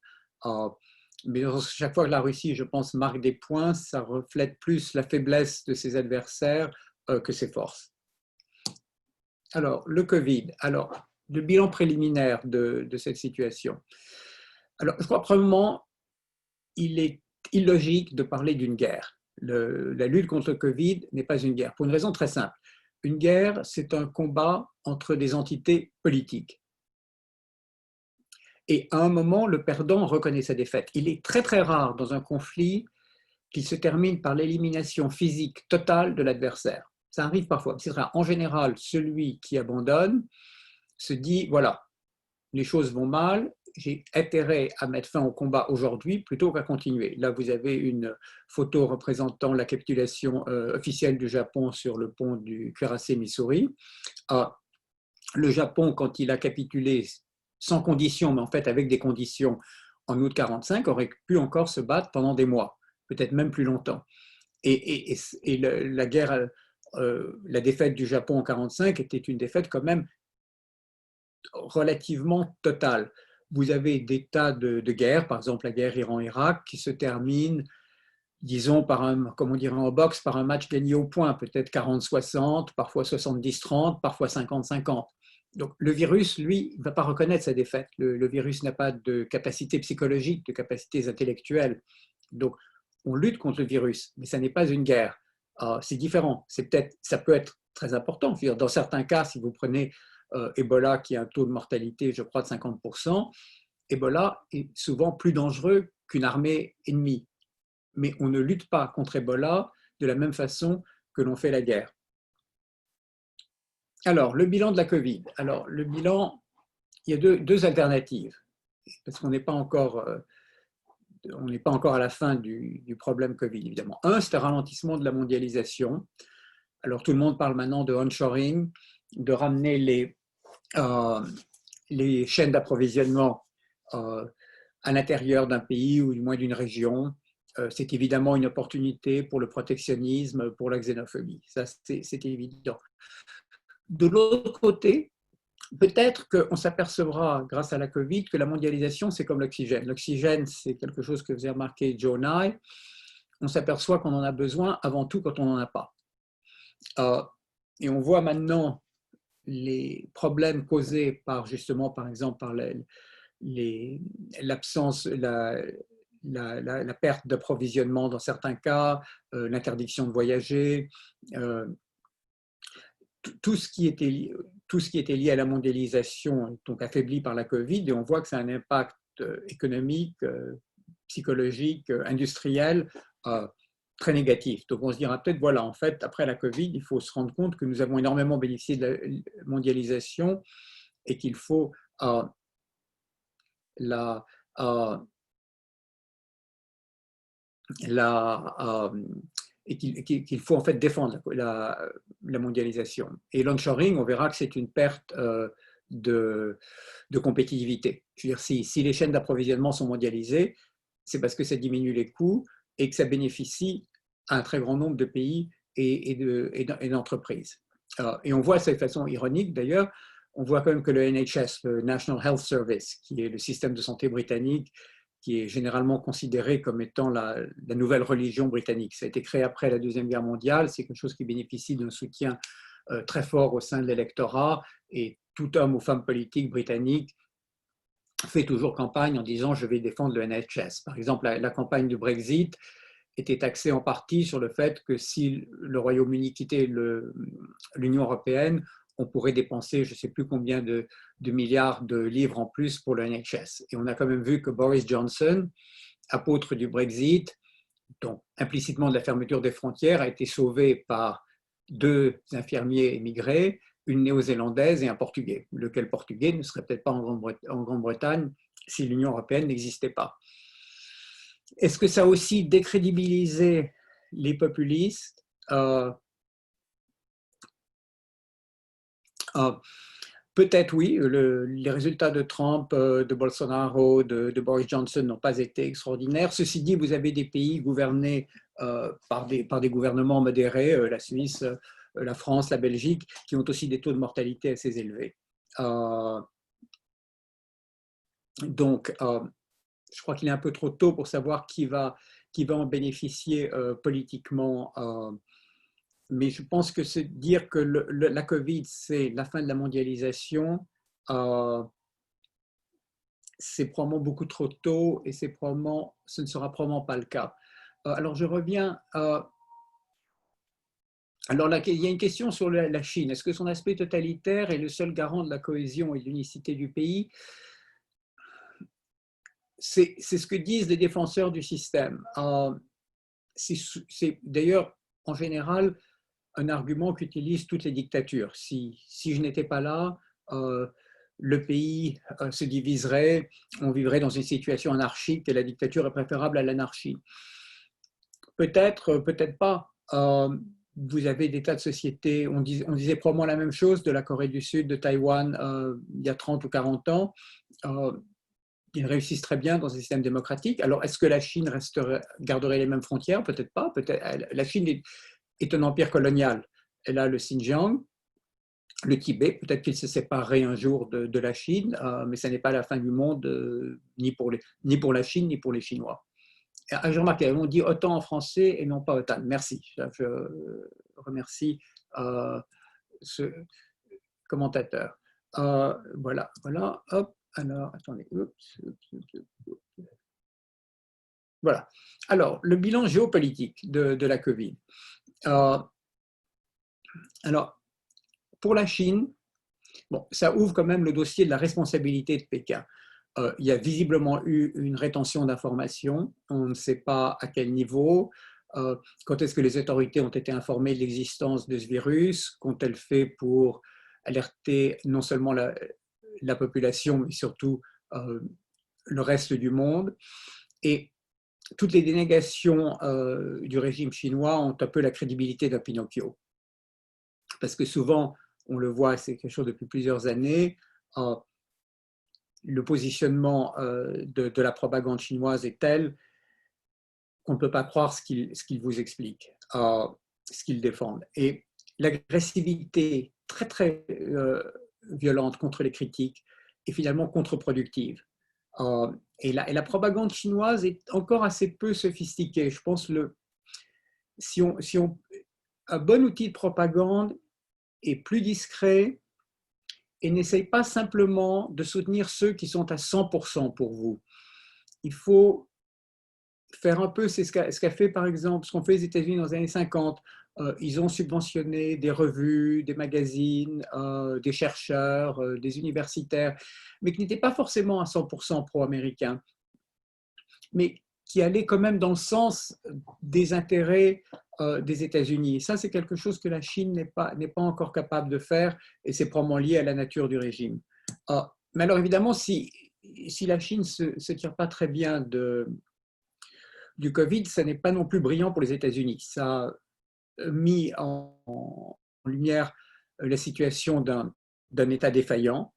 Mais chaque fois que la Russie, je pense, marque des points, ça reflète plus la faiblesse de ses adversaires que ses forces. Alors, le Covid. Alors, le bilan préliminaire de cette situation. Alors, je crois probablement il est illogique de parler d'une guerre. La lutte contre le Covid n'est pas une guerre, pour une raison très simple. Une guerre, c'est un combat entre des entités politiques. Et à un moment, le perdant reconnaît sa défaite. Il est très très rare dans un conflit qu'il se termine par l'élimination physique totale de l'adversaire. Ça arrive parfois. En général, celui qui abandonne se dit, voilà, les choses vont mal, j'ai intérêt à mettre fin au combat aujourd'hui plutôt qu'à continuer. Là, vous avez une photo représentant la capitulation officielle du Japon sur le pont du cuirassé Missouri. Le Japon, quand il a capitulé sans condition, mais en fait avec des conditions en août 1945, aurait pu encore se battre pendant des mois, peut-être même plus longtemps. Et la guerre, la défaite du Japon en 1945 était une défaite quand même relativement totale. Vous avez des tas de guerres, par exemple la guerre Iran-Irak, qui se termine, disons, comme on dirait en boxe, par un match gagné au point, peut-être 40-60, parfois 70-30, parfois 50-50. Donc le virus, lui, ne va pas reconnaître sa défaite. Le virus n'a pas de capacité psychologique, de capacités intellectuelles. Donc on lutte contre le virus, mais ça n'est pas une guerre. C'est différent. Ça peut être très important. Dans certains cas, si vous prenez Ebola, qui a un taux de mortalité, je crois, de 50%, Ebola est souvent plus dangereux qu'une armée ennemie. Mais on ne lutte pas contre Ebola de la même façon que l'on fait la guerre. Alors, le bilan de la Covid. Alors, le bilan, il y a deux alternatives, parce qu'on n'est pas encore à la fin du problème Covid, évidemment. Un, c'est un ralentissement de la mondialisation. Alors, tout le monde parle maintenant de onshoring, de ramener les chaînes d'approvisionnement à l'intérieur d'un pays ou du moins d'une région. C'est évidemment une opportunité pour le protectionnisme, pour la xénophobie. Ça, c'est évident. De l'autre côté, peut-être qu'on s'apercevra, grâce à la Covid, que la mondialisation, c'est comme l'oxygène. L'oxygène, c'est quelque chose que faisait remarquer Joe Nye. On s'aperçoit qu'on en a besoin avant tout quand on n'en a pas. Et on voit maintenant les problèmes causés par, justement, par exemple, par l'absence, la perte d'approvisionnement dans certains cas, l'interdiction de voyager, tout ce qui était lié à la mondialisation est donc affaibli par la Covid, et on voit que ça a un impact économique, psychologique, industriel très négatif. Donc on se dira peut-être, voilà, en fait, après la Covid, il faut se rendre compte que nous avons énormément bénéficié de la mondialisation et qu'il faut la, et qu'il faut en fait défendre la mondialisation. Et l'onshoring, on verra que c'est une perte de compétitivité. Je veux dire, si les chaînes d'approvisionnement sont mondialisées, c'est parce que ça diminue les coûts et que ça bénéficie à un très grand nombre de pays et d'entreprises. Et on voit de cette façon ironique d'ailleurs, on voit quand même que le NHS, le National Health Service, qui est le système de santé britannique, qui est généralement considéré comme étant la nouvelle religion britannique. Ça a été créé après la Deuxième Guerre mondiale, c'est quelque chose qui bénéficie d'un soutien très fort au sein de l'électorat, et tout homme ou femme politique britannique fait toujours campagne en disant « je vais défendre le NHS ». Par exemple, la campagne du Brexit était axée en partie sur le fait que si le Royaume-Uni quittait l'Union européenne, on pourrait dépenser je ne sais plus combien de milliards de livres en plus pour le NHS. Et on a quand même vu que Boris Johnson, apôtre du Brexit, donc implicitement de la fermeture des frontières, a été sauvé par 2 infirmiers émigrés, une néo-zélandaise et un portugais. Lequel portugais ne serait peut-être pas en Grande-Bretagne si l'Union européenne n'existait pas. Est-ce que ça a aussi décrédibilisé les populistes? Peut-être oui, les résultats de Trump, de Bolsonaro, de Boris Johnson n'ont pas été extraordinaires. Ceci dit, vous avez des pays gouvernés par des gouvernements modérés, la Suisse, la France, la Belgique, qui ont aussi des taux de mortalité assez élevés. Donc, je crois qu'il est un peu trop tôt pour savoir qui va en bénéficier politiquement. Mais je pense que c'est dire que la Covid, c'est la fin de la mondialisation, c'est probablement beaucoup trop tôt et ce ne sera probablement pas le cas. Alors, je reviens. Alors, là, il y a une question sur la Chine. Est-ce que son aspect totalitaire est le seul garant de la cohésion et de l'unicité du pays? C'est ce que disent les défenseurs du système. C'est d'ailleurs, en général, un argument qu'utilisent toutes les dictatures. Si je n'étais pas là, le pays se diviserait, on vivrait dans une situation anarchique et la dictature est préférable à l'anarchie. Peut-être, peut-être pas. Vous avez des tas de sociétés, on disait probablement la même chose de la Corée du Sud, de Taïwan, il y a 30 ou 40 ans. Ils réussissent très bien dans un système démocratique. Alors, est-ce que la Chine garderait les mêmes frontières? Peut-être pas. La Chine est un empire colonial. Elle a le Xinjiang, le Tibet, peut-être qu'il se séparerait un jour de la Chine, mais ça n'est pas la fin du monde, ni pour la Chine, ni pour les Chinois. J'ai remarqué, on dit OTAN en français et non pas OTAN. Merci. Je remercie ce commentateur. Voilà, hop. Alors, attendez. Voilà. Alors, le bilan géopolitique de la Covid. Alors, pour la Chine, bon, ça ouvre quand même le dossier de la responsabilité de Pékin. Il y a visiblement eu une rétention d'informations. On ne sait pas à quel niveau. Quand est-ce que les autorités ont été informées de l'existence de ce virus? Qu'ont-elles fait pour alerter non seulement la population, mais surtout le reste du monde? Et toutes les dénégations du régime chinois ont un peu la crédibilité d'un Pinocchio. Parce que souvent, on le voit, c'est quelque chose depuis plusieurs années, le positionnement de la propagande chinoise est tel qu'on ne peut pas croire ce qu'ils vous expliquent, ce qu'ils défendent. Et l'agressivité très, très violente contre les critiques est finalement contre-productive. Et la propagande chinoise est encore assez peu sophistiquée. Je pense un bon outil de propagande est plus discret et n'essaye pas simplement de soutenir ceux qui sont à 100% pour vous. Il faut faire un peu, c'est ce qu'a fait par exemple, ce qu'ont fait les États-Unis dans les années 50. Ils ont subventionné des revues, des magazines, des chercheurs, des universitaires, mais qui n'étaient pas forcément à 100% pro-américains, mais qui allaient quand même dans le sens des intérêts des États-Unis. Et ça, c'est quelque chose que la Chine n'est pas encore capable de faire, et c'est probablement lié à la nature du régime. Mais alors évidemment, si la Chine ne se tire pas très bien du Covid, ça n'est pas non plus brillant pour les États-Unis. Ça a mis en lumière la situation d'un État défaillant,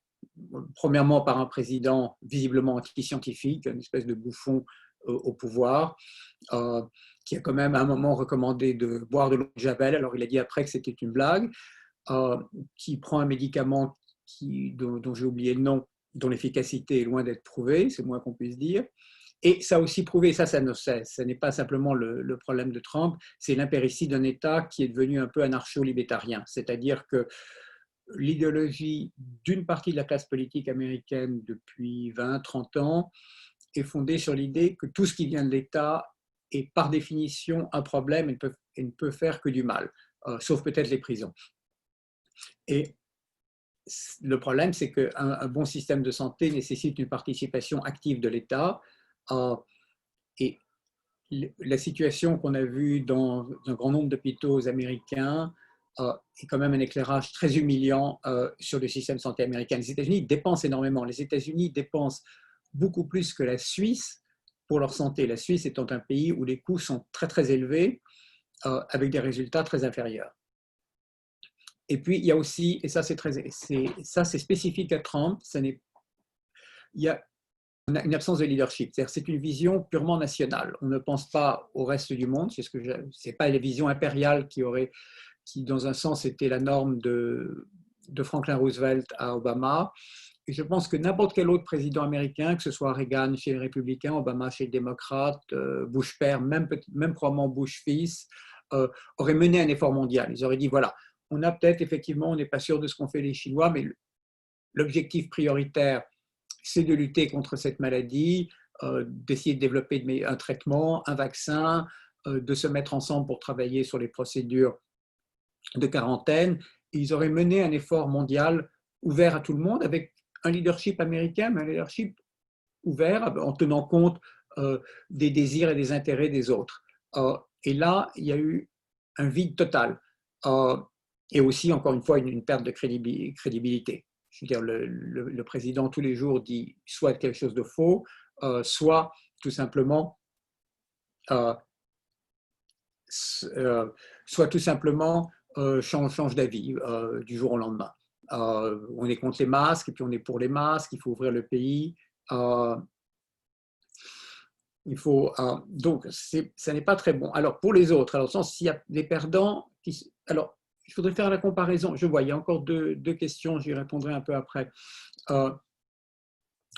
premièrement par un président visiblement anti-scientifique, une espèce de bouffon au pouvoir, qui a quand même à un moment recommandé de boire de l'eau de Javel, alors il a dit après que c'était une blague, qui prend un médicament dont j'ai oublié le nom, dont l'efficacité est loin d'être prouvée, c'est le moins qu'on puisse dire. Et ça a aussi prouvé, ça ne cesse, ce n'est pas simplement le problème de Trump, c'est l'impéritie d'un État qui est devenu un peu anarcho-libétarien, c'est-à-dire que l'idéologie d'une partie de la classe politique américaine depuis 20-30 ans est fondée sur l'idée que tout ce qui vient de l'État est par définition un problème et ne peut faire que du mal, sauf peut-être les prisons. Et le problème, c'est qu'un bon système de santé nécessite une participation active de l'État. Et la situation qu'on a vue dans un grand nombre d'hôpitaux américains est quand même un éclairage très humiliant sur le système de santé américain. Les États-Unis dépensent énormément. Les États-Unis dépensent beaucoup plus que la Suisse pour leur santé. La Suisse étant un pays où les coûts sont très très élevés avec des résultats très inférieurs. Et puis il y a aussi, et ça c'est spécifique à Trump, il y a une absence de leadership. C'est une vision purement nationale. On ne pense pas au reste du monde. C'est pas la vision impériale qui dans un sens était la norme de Franklin Roosevelt à Obama. Et je pense que n'importe quel autre président américain, que ce soit Reagan chez les Républicains, Obama chez les Démocrates, Bush père, même probablement Bush fils, aurait mené un effort mondial. Ils auraient dit voilà, on a peut-être effectivement, on n'est pas sûr de ce qu'ont fait les Chinois, mais l'objectif prioritaire, c'est de lutter contre cette maladie, d'essayer de développer un traitement, un vaccin, de se mettre ensemble pour travailler sur les procédures de quarantaine. Et ils auraient mené un effort mondial ouvert à tout le monde avec un leadership américain, mais un leadership ouvert en tenant compte des désirs et des intérêts des autres. Et là, il y a eu un vide total. Et aussi, encore une fois, une perte de crédibilité. Je veux dire, le président tous les jours dit soit quelque chose de faux, soit tout simplement change d'avis du jour au lendemain. On est contre les masques et puis on est pour les masques, il faut ouvrir le pays. Donc, ça n'est pas très bon. Alors, pour les autres, alors, s'il y a des perdants, alors, je voudrais faire la comparaison. Je vois, il y a encore deux questions, j'y répondrai un peu après.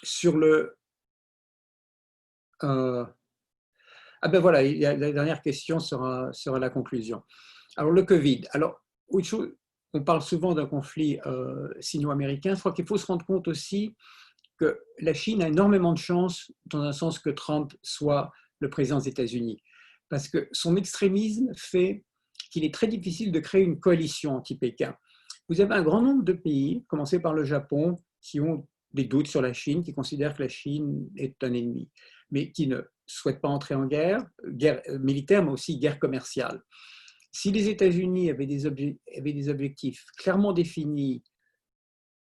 Sur le... ah ben voilà, la dernière question sera la conclusion. Alors, le Covid. Alors, on parle souvent d'un conflit sino-américain. Je crois qu'il faut se rendre compte aussi que la Chine a énormément de chance, dans un sens que Trump soit le président des États-Unis. Parce que son extrémisme fait qu'il est très difficile de créer une coalition anti-Pékin. Vous avez un grand nombre de pays, commencé par le Japon, qui ont des doutes sur la Chine, qui considèrent que la Chine est un ennemi, mais qui ne souhaitent pas entrer en guerre militaire, mais aussi guerre commerciale. Si les États-Unis avaient des objectifs clairement définis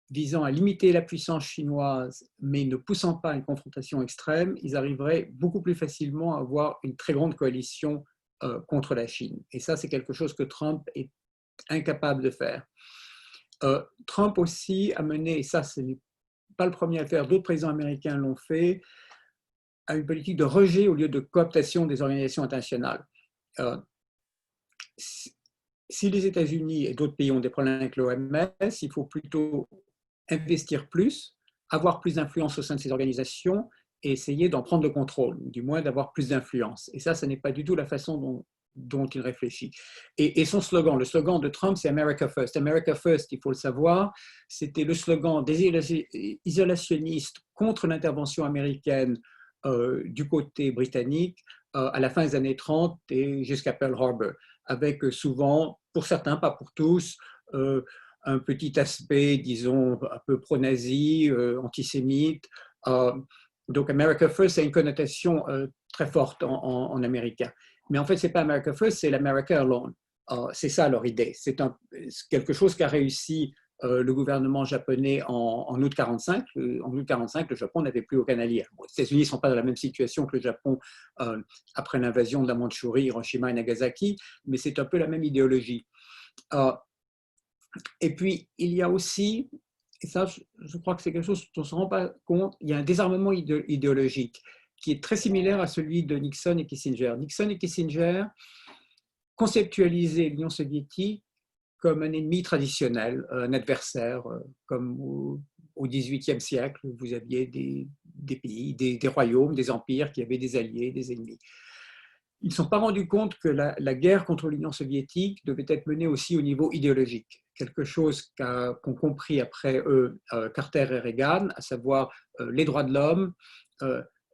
visant à limiter la puissance chinoise, mais ne poussant pas à une confrontation extrême, ils arriveraient beaucoup plus facilement à avoir une très grande coalition contre la Chine. Et ça, c'est quelque chose que Trump est incapable de faire. Trump aussi a mené, et ça, ce n'est pas le premier à le faire, d'autres présidents américains l'ont fait, à une politique de rejet au lieu de cooptation des organisations internationales. Si les États-Unis et d'autres pays ont des problèmes avec l'OMS, il faut plutôt investir plus, avoir plus d'influence au sein de ces organisations et essayer d'en prendre le contrôle, ou du moins d'avoir plus d'influence. Et ça n'est pas du tout la façon dont il réfléchit. Et son slogan, le slogan de Trump, c'est America First. America First, il faut le savoir, c'était le slogan des isolationnistes contre l'intervention américaine du côté britannique à la fin des années 30 et jusqu'à Pearl Harbor, avec souvent, pour certains, pas pour tous, un petit aspect, disons, un peu pro-nazi, antisémite. Donc America First a une connotation très forte en américain. Mais en fait, ce n'est pas America First, c'est l'America Alone. C'est ça leur idée. C'est quelque chose qu'a réussi le gouvernement japonais en août 45. En août 45, le Japon n'avait plus aucun allié. Bon, les États-Unis ne sont pas dans la même situation que le Japon après l'invasion de la Mandchourie, Hiroshima et Nagasaki, mais c'est un peu la même idéologie. Et puis, il y a aussi, et ça, je crois que c'est quelque chose dont on ne se rend pas compte, il y a un désarmement idéologique qui est très similaire à celui de Nixon et Kissinger. Nixon et Kissinger conceptualisaient l'Union soviétique comme un ennemi traditionnel, un adversaire, comme au XVIIIe siècle, vous aviez des pays, des royaumes, des empires qui avaient des alliés, des ennemis. Ils ne se sont pas rendus compte que la guerre contre l'Union soviétique devait être menée aussi au niveau idéologique. Quelque chose qu'ont compris après eux Carter et Reagan, à savoir les droits de l'homme,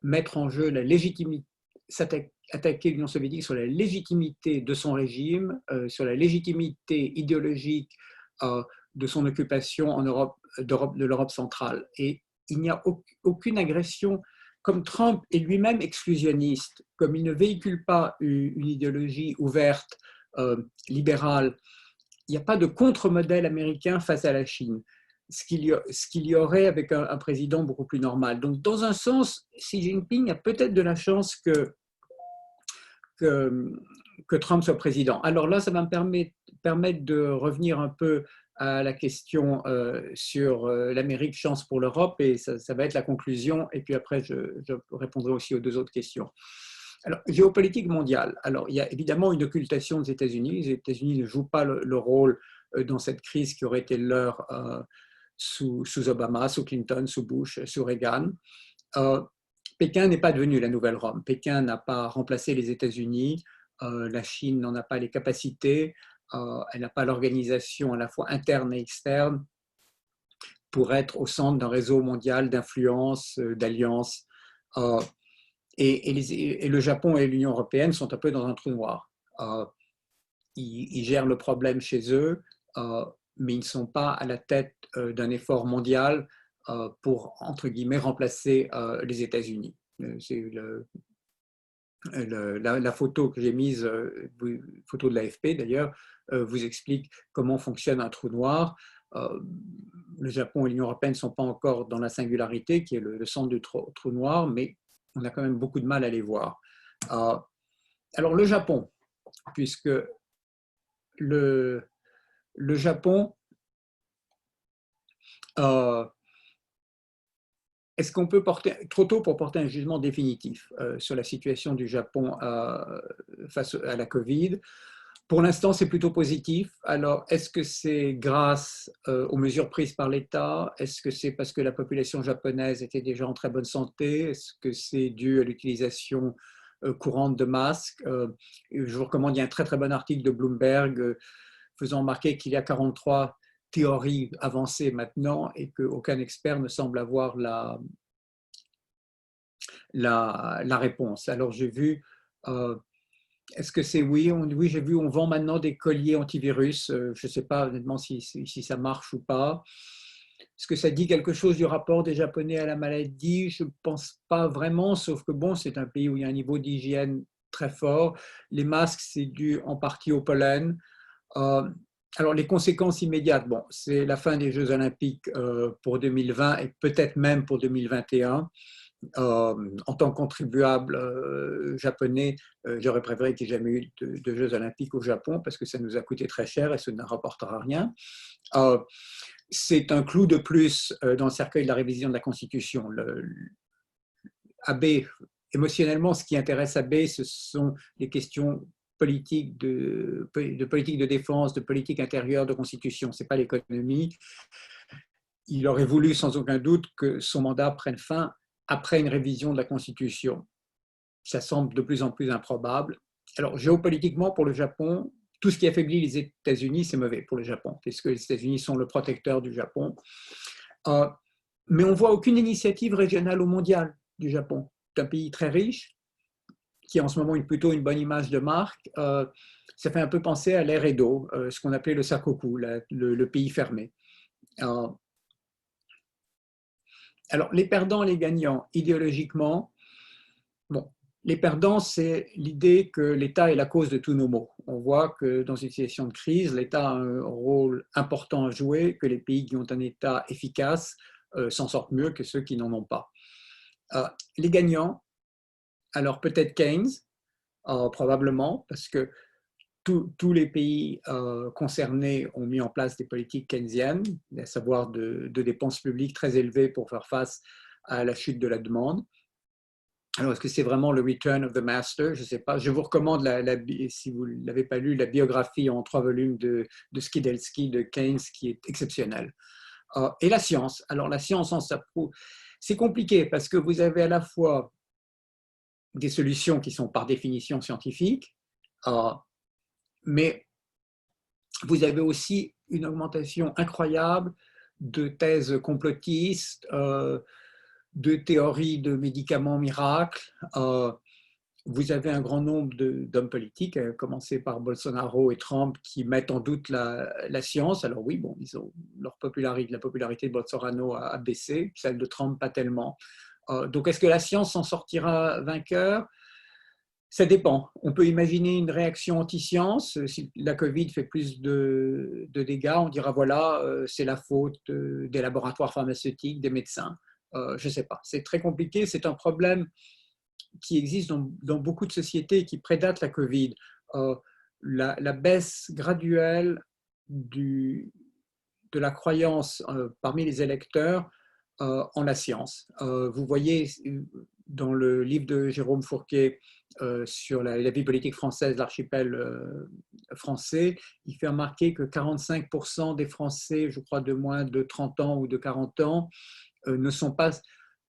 mettre en jeu la légitimité, attaquer l'Union soviétique sur la légitimité de son régime, sur la légitimité idéologique de son occupation en Europe, de l'Europe centrale. Et il n'y a aucune agression. Comme Trump est lui-même exclusionniste, comme il ne véhicule pas une idéologie ouverte, libérale, il n'y a pas de contre-modèle américain face à la Chine, ce qu'il y aurait avec un président beaucoup plus normal. Donc, dans un sens, Xi Jinping a peut-être de la chance que Trump soit président. Alors là, ça va me permettre de revenir un peu à la question sur l'Amérique, chance pour l'Europe, et ça va être la conclusion, et puis après, je répondrai aussi aux deux autres questions. Alors, géopolitique mondiale. Alors, il y a évidemment une occultation des États-Unis. Les États-Unis ne jouent pas le rôle dans cette crise qui aurait été leur sous Obama, sous Clinton, sous Bush, sous Reagan. Pékin n'est pas devenu la nouvelle Rome. Pékin n'a pas remplacé les États-Unis. La Chine n'en a pas les capacités. Elle n'a pas l'organisation à la fois interne et externe pour être au centre d'un réseau mondial d'influence, d'alliance. Et le Japon et l'Union européenne sont un peu dans un trou noir. Ils gèrent le problème chez eux, mais ils ne sont pas à la tête d'un effort mondial pour, entre guillemets, remplacer les États-Unis. C'est la photo que j'ai mise, photo de l'AFP d'ailleurs, vous explique comment fonctionne un trou noir. Le Japon et l'Union européenne ne sont pas encore dans la singularité, qui est le centre du trou noir, mais on a quand même beaucoup de mal à les voir. Alors le Japon, puisque le Japon, est-ce qu'on peut porter, trop tôt pour porter un jugement définitif sur la situation du Japon face à la Covid? Pour l'instant, c'est plutôt positif. Alors, est-ce que c'est grâce aux mesures prises par l'État? Est-ce que c'est parce que la population japonaise était déjà en très bonne santé? Est-ce que c'est dû à l'utilisation courante de masques? Je vous recommande, il y a un très très bon article de Bloomberg faisant remarquer qu'il y a 43 théories avancées maintenant et qu'aucun expert ne semble avoir la réponse. Alors, j'ai vu... est-ce que c'est oui? Oui, j'ai vu, on vend maintenant des colliers antivirus. Je ne sais pas honnêtement si ça marche ou pas. Est-ce que ça dit quelque chose du rapport des Japonais à la maladie? Je ne pense pas vraiment, sauf que bon, c'est un pays où il y a un niveau d'hygiène très fort. Les masques, c'est dû en partie au pollen. Alors, les conséquences immédiates, bon, c'est la fin des Jeux Olympiques pour 2020 et peut-être même pour 2021. En tant que contribuable japonais, j'aurais préféré qu'il n'y ait jamais eu de Jeux Olympiques au Japon parce que ça nous a coûté très cher et ça ne rapportera rien. C'est un clou de plus dans le cercueil de la révision de la Constitution. Abe, émotionnellement, ce qui intéresse Abe, ce sont les questions politiques de politique de défense, de politique intérieure, de constitution. Ce n'est pas l'économie. il aurait voulu sans aucun doute que son mandat prenne fin après une révision de la Constitution. Ça semble de plus en plus improbable. Alors, géopolitiquement, pour le Japon, tout ce qui affaiblit les États-Unis, c'est mauvais pour le Japon, puisque les États-Unis sont le protecteur du Japon. Mais on ne voit aucune initiative régionale ou mondiale du Japon. C'est un pays très riche, qui en ce moment a plutôt une bonne image de marque. Ça fait un peu penser à l'ère Edo, ce qu'on appelait le Sakoku, le pays fermé. Alors, les perdants et les gagnants, idéologiquement, bon, les perdants, c'est l'idée que l'État est la cause de tous nos maux. On voit que dans une situation de crise, l'État a un rôle important à jouer, que les pays qui ont un État efficace s'en sortent mieux que ceux qui n'en ont pas. Les gagnants, alors peut-être Keynes, probablement, parce que tous les pays concernés ont mis en place des politiques keynesiennes, à savoir de dépenses publiques très élevées pour faire face à la chute de la demande. Alors, est-ce que c'est vraiment le Return of the Master? Je ne sais pas. Je vous recommande, si vous ne l'avez pas lu, la biographie en 3 volumes de Skidelsky, de Keynes, qui est exceptionnelle. Et la science. Alors, la science, c'est compliqué parce que vous avez à la fois des solutions qui sont par définition scientifiques, mais vous avez aussi une augmentation incroyable de thèses complotistes, de théories de médicaments miracles. Vous avez un grand nombre d'hommes politiques, à commencer par Bolsonaro et Trump, qui mettent en doute la science. Alors oui, bon, la popularité de Bolsonaro a baissé, celle de Trump pas tellement. Donc est-ce que la science s'en sortira vainqueur? Ça dépend. On peut imaginer une réaction anti-science. Si la Covid fait plus de dégâts, on dira voilà, c'est la faute des laboratoires pharmaceutiques, des médecins. Je ne sais pas. C'est très compliqué. C'est un problème qui existe dans beaucoup de sociétés qui prédatent la Covid. La baisse graduelle de la croyance parmi les électeurs en la science. Vous voyez dans le livre de Jérôme Fourquet sur la vie politique française, l'archipel français, il fait remarquer que 45% des Français, je crois de moins de 30 ans ou de 40 ans,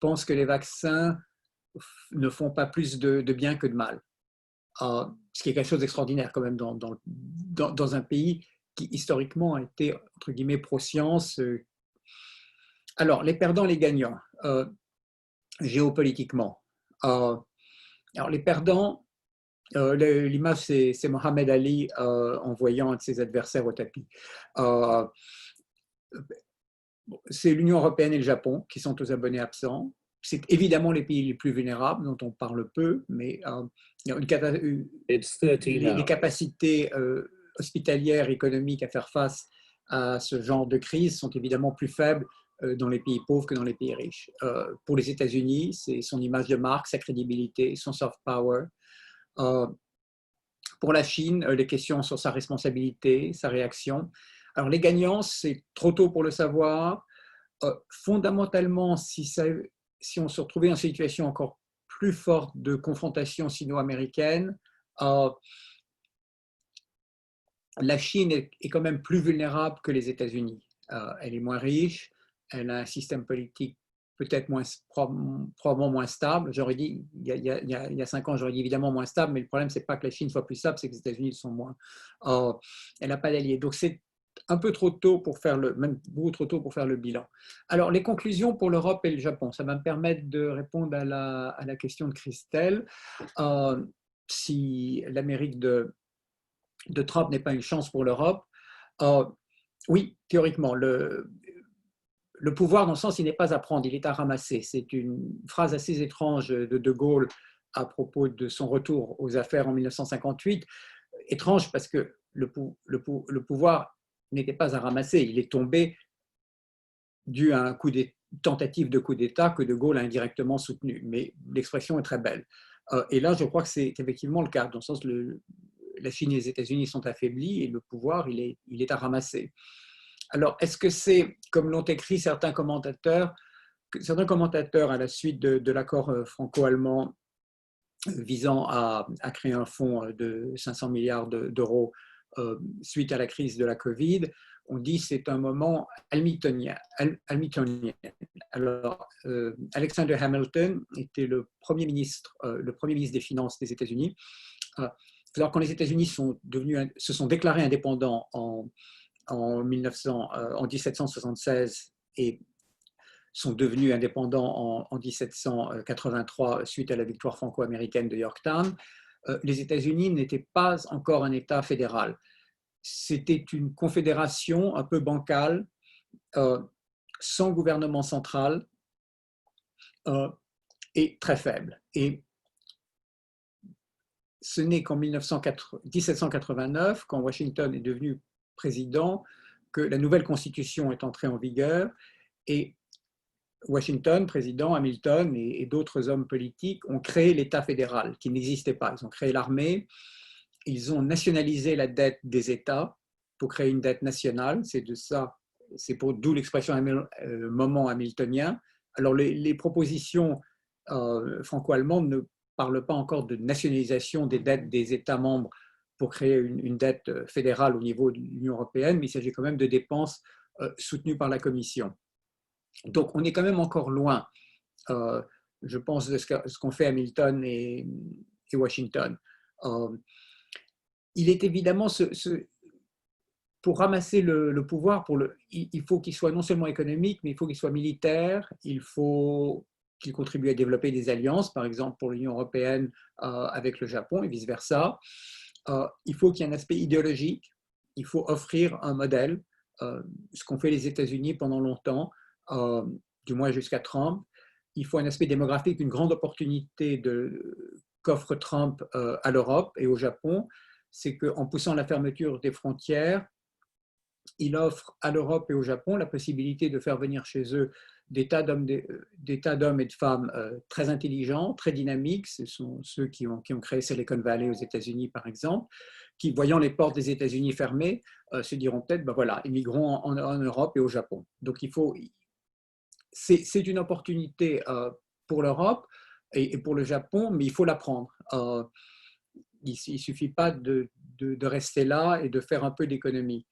pensent que les vaccins ne font pas plus de bien que de mal. Ce qui est quelque chose d'extraordinaire quand même dans un pays qui historiquement a été, entre guillemets, pro-science. Alors, les perdants, les gagnants, géopolitiquement. Alors, les perdants, l'image, c'est Mohamed Ali en voyant un de ses adversaires au tapis. C'est l'Union européenne et le Japon qui sont aux abonnés absents. C'est évidemment les pays les plus vulnérables, dont on parle peu, mais les capacités hospitalières, économiques à faire face à ce genre de crise sont évidemment plus faibles dans les pays pauvres que dans les pays riches. Pour les États-Unis, c'est son image de marque, sa crédibilité, son soft power. Pour la Chine, les questions sur sa responsabilité, sa réaction. Alors les gagnants, c'est trop tôt pour le savoir. Fondamentalement, si on se retrouvait dans une situation encore plus forte de confrontation sino-américaine, la Chine est quand même plus vulnérable que les États-Unis. Elle est moins riche, elle a un système politique peut-être probablement moins stable. J'aurais dit, il y a 5 ans, j'aurais dit évidemment moins stable, mais le problème, ce n'est pas que la Chine soit plus stable, c'est que les États-Unis sont moins. Elle n'a pas d'alliés. Donc, c'est un peu trop tôt même beaucoup trop tôt pour faire le bilan. Alors, les conclusions pour l'Europe et le Japon, ça va me permettre de répondre à la question de Christelle. Si l'Amérique de Trump n'est pas une chance pour l'Europe, oui, théoriquement, le pouvoir, dans le sens, il n'est pas à prendre, il est à ramasser. C'est une phrase assez étrange de Gaulle à propos de son retour aux affaires en 1958. Étrange parce que le pouvoir n'était pas à ramasser, il est tombé dû à tentative de coup d'État que de Gaulle a indirectement soutenu. Mais l'expression est très belle. Et là, je crois que c'est effectivement le cas, dans le sens la Chine et les États-Unis sont affaiblis et le pouvoir, il est à ramasser. Alors, est-ce que c'est, comme l'ont écrit certains commentateurs à la suite de l'accord franco-allemand visant à créer un fonds de 500 milliards d'euros suite à la crise de la Covid. On dit que c'est un moment hamiltonien. Alors, Alexander Hamilton était le premier ministre des Finances des États-Unis. Alors, quand les États-Unis se sont déclarés indépendants en 1776 et sont devenus indépendants en 1783 suite à la victoire franco-américaine de Yorktown, les États-Unis n'étaient pas encore un État fédéral. C'était une confédération un peu bancale, sans gouvernement central et très faible. Et ce n'est qu'en 1789, quand Washington est devenu président, que la nouvelle constitution est entrée en vigueur et Washington, président, Hamilton et d'autres hommes politiques ont créé l'État fédéral qui n'existait pas. Ils ont créé l'armée, ils ont nationalisé la dette des États pour créer une dette nationale. C'est de ça, c'est pour d'où l'expression moment hamiltonien. Alors les propositions franco-allemandes ne parlent pas encore de nationalisation des dettes des États membres pour créer une dette fédérale au niveau de l'Union européenne, mais il s'agit quand même de dépenses soutenues par la Commission. Donc on est quand même encore loin, je pense, de ce qu'ont fait Hamilton et Washington. Il est évidemment, pour ramasser le pouvoir, il faut qu'il soit non seulement économique, mais il faut qu'il soit militaire, il faut qu'il contribue à développer des alliances, par exemple pour l'Union européenne avec le Japon et vice-versa. Il faut qu'il y ait un aspect idéologique, il faut offrir un modèle, ce qu'ont fait les États-Unis pendant longtemps, du moins jusqu'à Trump. Il faut un aspect démographique, une grande opportunité qu'offre Trump à l'Europe et au Japon, c'est qu'en poussant la fermeture des frontières, il offre à l'Europe et au Japon la possibilité de faire venir chez eux des tas d'hommes et de femmes très intelligents, très dynamiques. Ce sont ceux qui ont créé Silicon Valley aux États-Unis, par exemple, qui, voyant les portes des États-Unis fermées, se diront peut-être, ben voilà, immigrons en Europe et au Japon. Donc, c'est une opportunité pour l'Europe et pour le Japon, mais il faut la prendre. Il ne suffit pas de rester là et de faire un peu d'économie.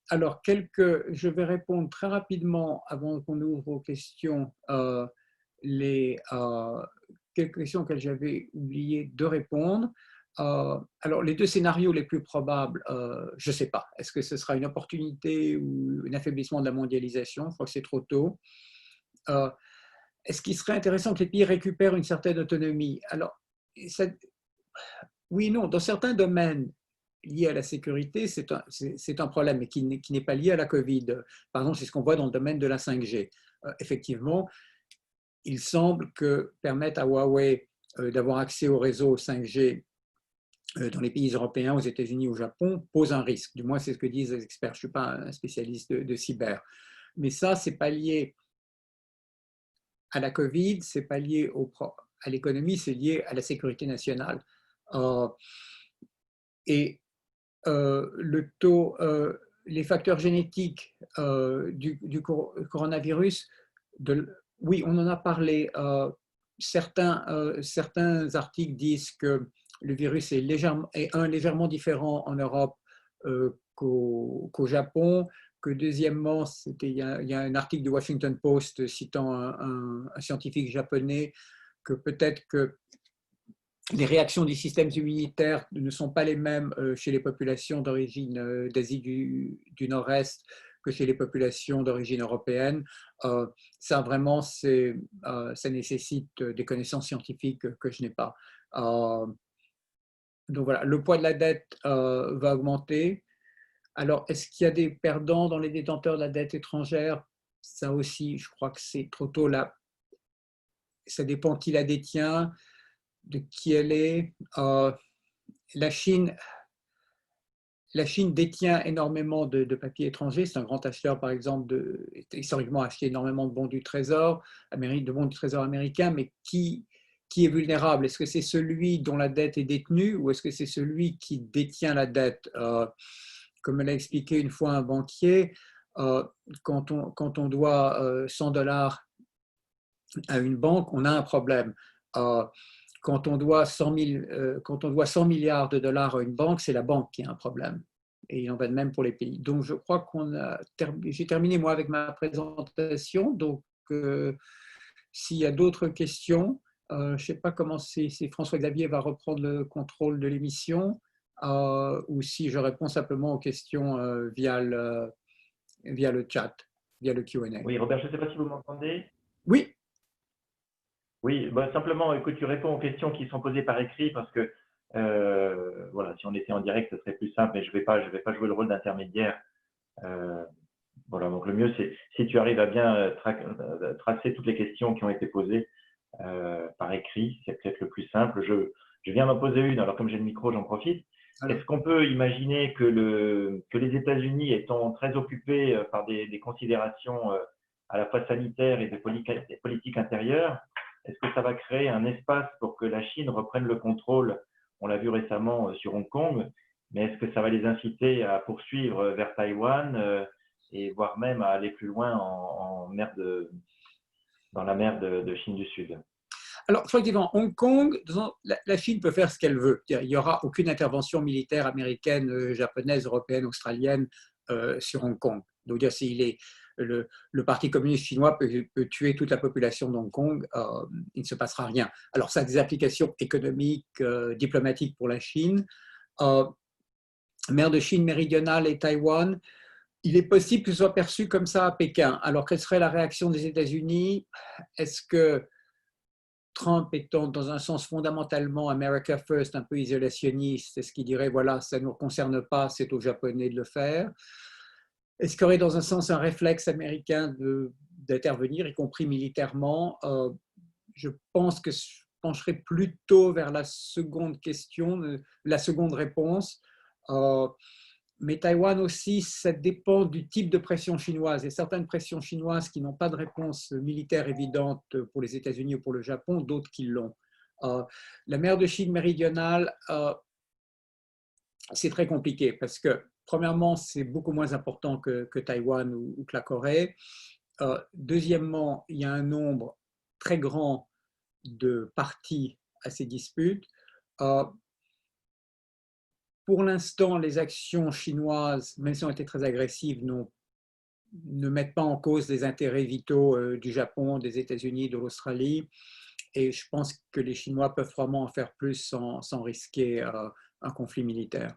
Alors, je vais répondre très rapidement avant qu'on ouvre aux questions, quelques questions auxquelles j'avais oublié de répondre. Alors, les deux scénarios les plus probables, je ne sais pas. Est-ce que ce sera une opportunité ou un affaiblissement de la mondialisation? Je crois que c'est trop tôt. Est-ce qu'il serait intéressant que les pays récupèrent une certaine autonomie? Alors, oui, non. Dans certains domaines liés à la sécurité, c'est un problème, mais qui n'est pas lié à la Covid. Par exemple, c'est ce qu'on voit dans le domaine de la 5G. Effectivement, il semble que permettre à Huawei d'avoir accès au réseau 5G dans les pays européens, aux États-Unis, au Japon, pose un risque. Du moins, c'est ce que disent les experts. Je ne suis pas un spécialiste de cyber. Mais ça, ce n'est pas lié à la Covid, ce n'est pas lié à l'économie, c'est lié à la sécurité nationale. Et le taux, les facteurs génétiques du coronavirus, oui, on en a parlé. Certains articles disent que le virus est légèrement différent en Europe qu'au Japon, que deuxièmement, il y a un article du Washington Post citant un scientifique japonais, que peut-être que les réactions des systèmes immunitaires ne sont pas les mêmes chez les populations d'origine d'Asie du Nord-Est que chez les populations d'origine européenne. Ça, vraiment, ça nécessite des connaissances scientifiques que je n'ai pas. Donc voilà, le poids de la dette va augmenter. Alors, est-ce qu'il y a des perdants dans les détenteurs de la dette étrangère? Ça aussi, je crois que c'est trop tôt là. Ça dépend qui la détient, de qui elle est. La Chine détient énormément de papiers étrangers. C'est un grand acheteur, par exemple, historiquement acheté énormément de bons du Trésor, américains, mais qui est vulnérable? Est-ce que c'est celui dont la dette est détenue ou est-ce que c'est celui qui détient la dette? Comme me l'a expliqué une fois un banquier, quand on doit $100 à une banque, on a un problème. quand on doit 100 milliards de dollars à une banque, c'est la banque qui a un problème. Et il en va de même pour les pays. Donc, je crois j'ai terminé, moi, avec ma présentation. Donc, s'il y a d'autres questions, je ne sais pas comment si François-Xavier va reprendre le contrôle de l'émission ou si je réponds simplement aux questions via le chat, via le Q&A. Oui, Robert, je ne sais pas si vous m'entendez. Oui. Oui, bah, simplement, écoute, tu réponds aux questions qui sont posées par écrit parce que voilà, si on était en direct, ce serait plus simple, mais je vais pas jouer le rôle d'intermédiaire. Voilà, donc le mieux, c'est si tu arrives à bien tracer toutes les questions qui ont été posées par écrit, c'est peut-être le plus simple. Je viens d'en poser une, alors comme j'ai le micro, j'en profite. Est-ce qu'on peut imaginer que les États-Unis, étant très occupés par des considérations à la fois sanitaires et de politique intérieure, est-ce que ça va créer un espace pour que la Chine reprenne le contrôle? On l'a vu récemment sur Hong Kong, mais est-ce que ça va les inciter à poursuivre vers Taïwan et voire même à aller plus loin dans la mer de Chine du Sud? Alors, effectivement, Hong Kong, la Chine peut faire ce qu'elle veut. Il n'y aura aucune intervention militaire américaine, japonaise, européenne, australienne sur Hong Kong. Donc, le Parti communiste chinois peut tuer toute la population d'Hong Kong, il ne se passera rien. Alors, ça a des applications économiques, diplomatiques pour la Chine. Mer de Chine méridionale et Taïwan, il est possible que ce soit perçu comme ça à Pékin. Alors, quelle serait la réaction des États-Unis? Est-ce que Trump étant dans un sens fondamentalement America First, un peu isolationniste, est-ce qu'il dirait, voilà, ça ne nous concerne pas, c'est aux Japonais de le faire? Est-ce qu'il y aurait dans un sens un réflexe américain d'intervenir, y compris militairement? Je pense que je pencherais plutôt vers la seconde question, la seconde réponse. Mais Taïwan aussi, ça dépend du type de pression chinoise. Il y a certaines pressions chinoises qui n'ont pas de réponse militaire évidente pour les États-Unis ou pour le Japon, d'autres qui l'ont. La mer de Chine méridionale, c'est très compliqué parce que, premièrement, c'est beaucoup moins important que Taïwan ou que la Corée. Deuxièmement, il y a un nombre très grand de parties à ces disputes. Pour l'instant, les actions chinoises, même si elles ont été très agressives, ne mettent pas en cause les intérêts vitaux du Japon, des États-Unis, de l'Australie. Et je pense que les Chinois peuvent vraiment en faire plus sans risquer un conflit militaire.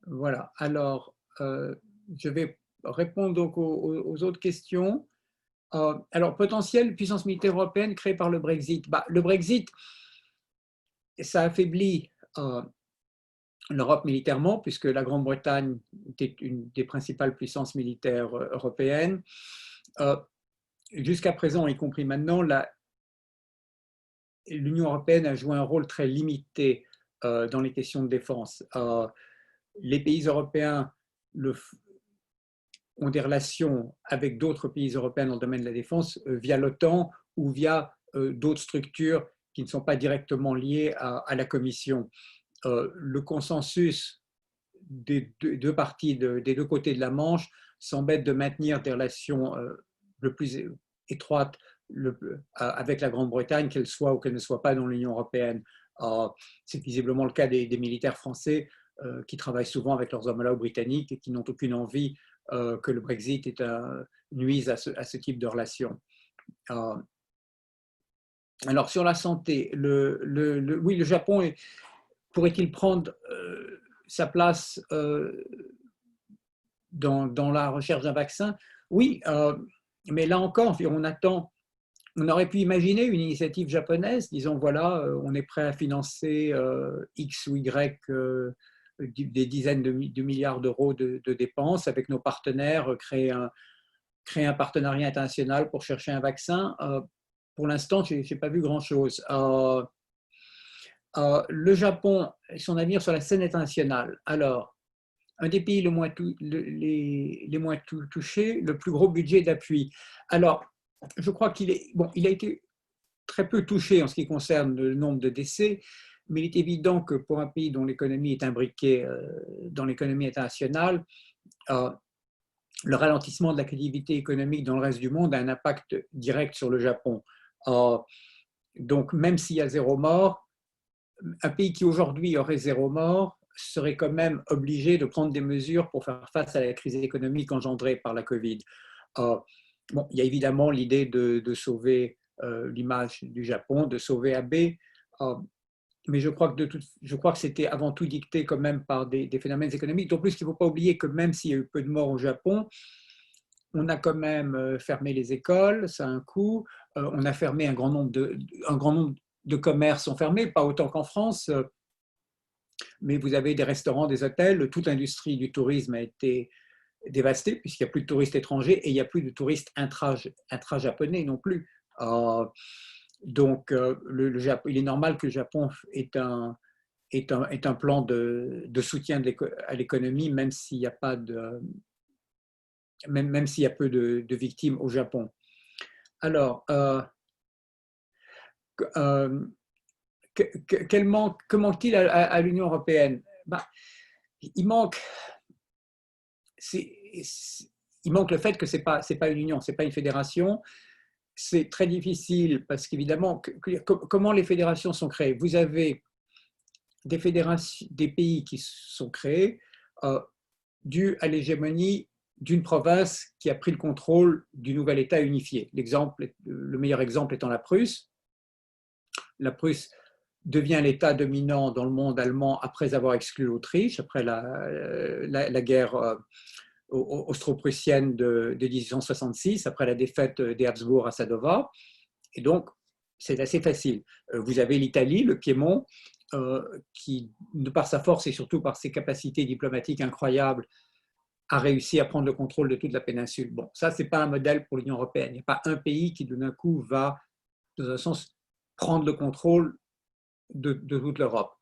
Voilà. Alors, je vais répondre donc aux autres questions. Alors, potentielle puissance militaire européenne créée par le Brexit. Le Brexit, ça affaiblit l'Europe militairement, puisque la Grande-Bretagne était une des principales puissances militaires européennes. Jusqu'à présent, y compris maintenant, l'Union européenne a joué un rôle très limité dans les questions de défense. Les pays européens ont des relations avec d'autres pays européens dans le domaine de la défense via l'OTAN ou via d'autres structures qui ne sont pas directement liées à la Commission. Le consensus des deux parties, des deux côtés de la Manche, semble être de maintenir des relations le plus étroites avec la Grande-Bretagne, qu'elle soit ou qu'elle ne soit pas dans l'Union européenne. C'est visiblement le cas des militaires français qui travaillent souvent avec leurs homologues britanniques et qui n'ont aucune envie que le Brexit nuise à ce type de relation. Alors, sur la santé, oui, le Japon pourrait-il prendre sa place dans la recherche d'un vaccin? Oui, mais là encore, on aurait pu imaginer une initiative japonaise, disons voilà, on est prêt à financer X ou Y des dizaines de milliards d'euros de dépenses avec nos partenaires, créer un partenariat international pour chercher un vaccin. Pour l'instant, je n'ai pas vu grand-chose. Le Japon et son avenir sur la scène internationale. Alors, un des pays les moins touchés, le plus gros budget d'appui. Alors, je crois il a été très peu touché en ce qui concerne le nombre de décès, mais il est évident que pour un pays dont l'économie est imbriquée dans l'économie internationale, le ralentissement de l'activité économique dans le reste du monde a un impact direct sur le Japon. Donc, même s'il y a 0 mort, un pays qui aujourd'hui aurait 0 mort serait quand même obligé de prendre des mesures pour faire face à la crise économique engendrée par la Covid. Bon, il y a évidemment l'idée de sauver l'image du Japon, de sauver Abe, mais je crois que c'était avant tout dicté quand même par des phénomènes économiques. D'autant plus qu'il ne faut pas oublier que même s'il y a eu peu de morts au Japon, on a quand même fermé les écoles, ça a un coût. On a fermé un grand nombre de commerces sont fermés, pas autant qu'en France, mais vous avez des restaurants, des hôtels. Toute l'industrie du tourisme a été dévastée puisqu'il n'y a plus de touristes étrangers et il n'y a plus de touristes intra-japonais non plus. Donc, il est normal que le Japon ait un plan de soutien à l'économie, même s'il y a pas même s'il y a peu de victimes au Japon. Alors, que manque-t-il à l'Union européenne? Il manque le fait que c'est pas une union, c'est pas une fédération. C'est très difficile parce qu'évidemment, comment les fédérations sont créées? Vous avez des fédérations, des pays qui sont créés dû à l'hégémonie d'une province qui a pris le contrôle du nouvel État unifié. Le meilleur exemple étant la Prusse. La Prusse devient l'État dominant dans le monde allemand après avoir exclu l'Autriche, après la guerre austro-prussienne de 1866, après la défaite des Habsbourg à Sadova. Et donc, c'est assez facile. Vous avez l'Italie, le Piémont, qui, de par sa force et surtout par ses capacités diplomatiques incroyables, a réussi à prendre le contrôle de toute la péninsule. Bon, ça, ce n'est pas un modèle pour l'Union européenne. Il n'y a pas un pays qui, d'un coup, va, dans un sens, prendre le contrôle de toute l'Europe.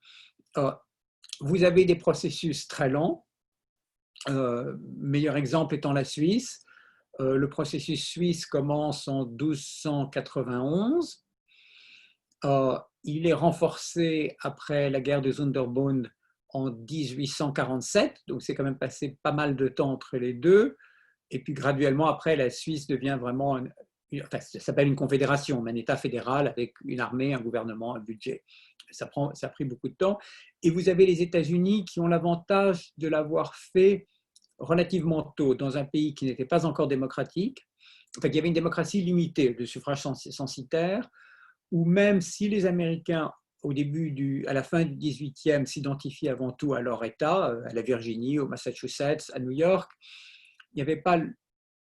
Vous avez des processus très lents. Meilleur exemple étant la Suisse. Le processus suisse commence en 1291. Il est renforcé après la guerre de Sonderbund en 1847, donc c'est quand même passé pas mal de temps entre les deux. Et puis graduellement après, la Suisse devient vraiment, ça s'appelle une confédération, mais un État fédéral avec une armée, un gouvernement, un budget. Ça a pris beaucoup de temps. Et vous avez les États-Unis qui ont l'avantage de l'avoir fait relativement tôt dans un pays qui n'était pas encore démocratique. Enfin, il y avait une démocratie limitée, le suffrage censitaire, où même si les Américains, à la fin du 18e, s'identifient avant tout à leur État, à la Virginie, au Massachusetts, à New York, il n'y avait pas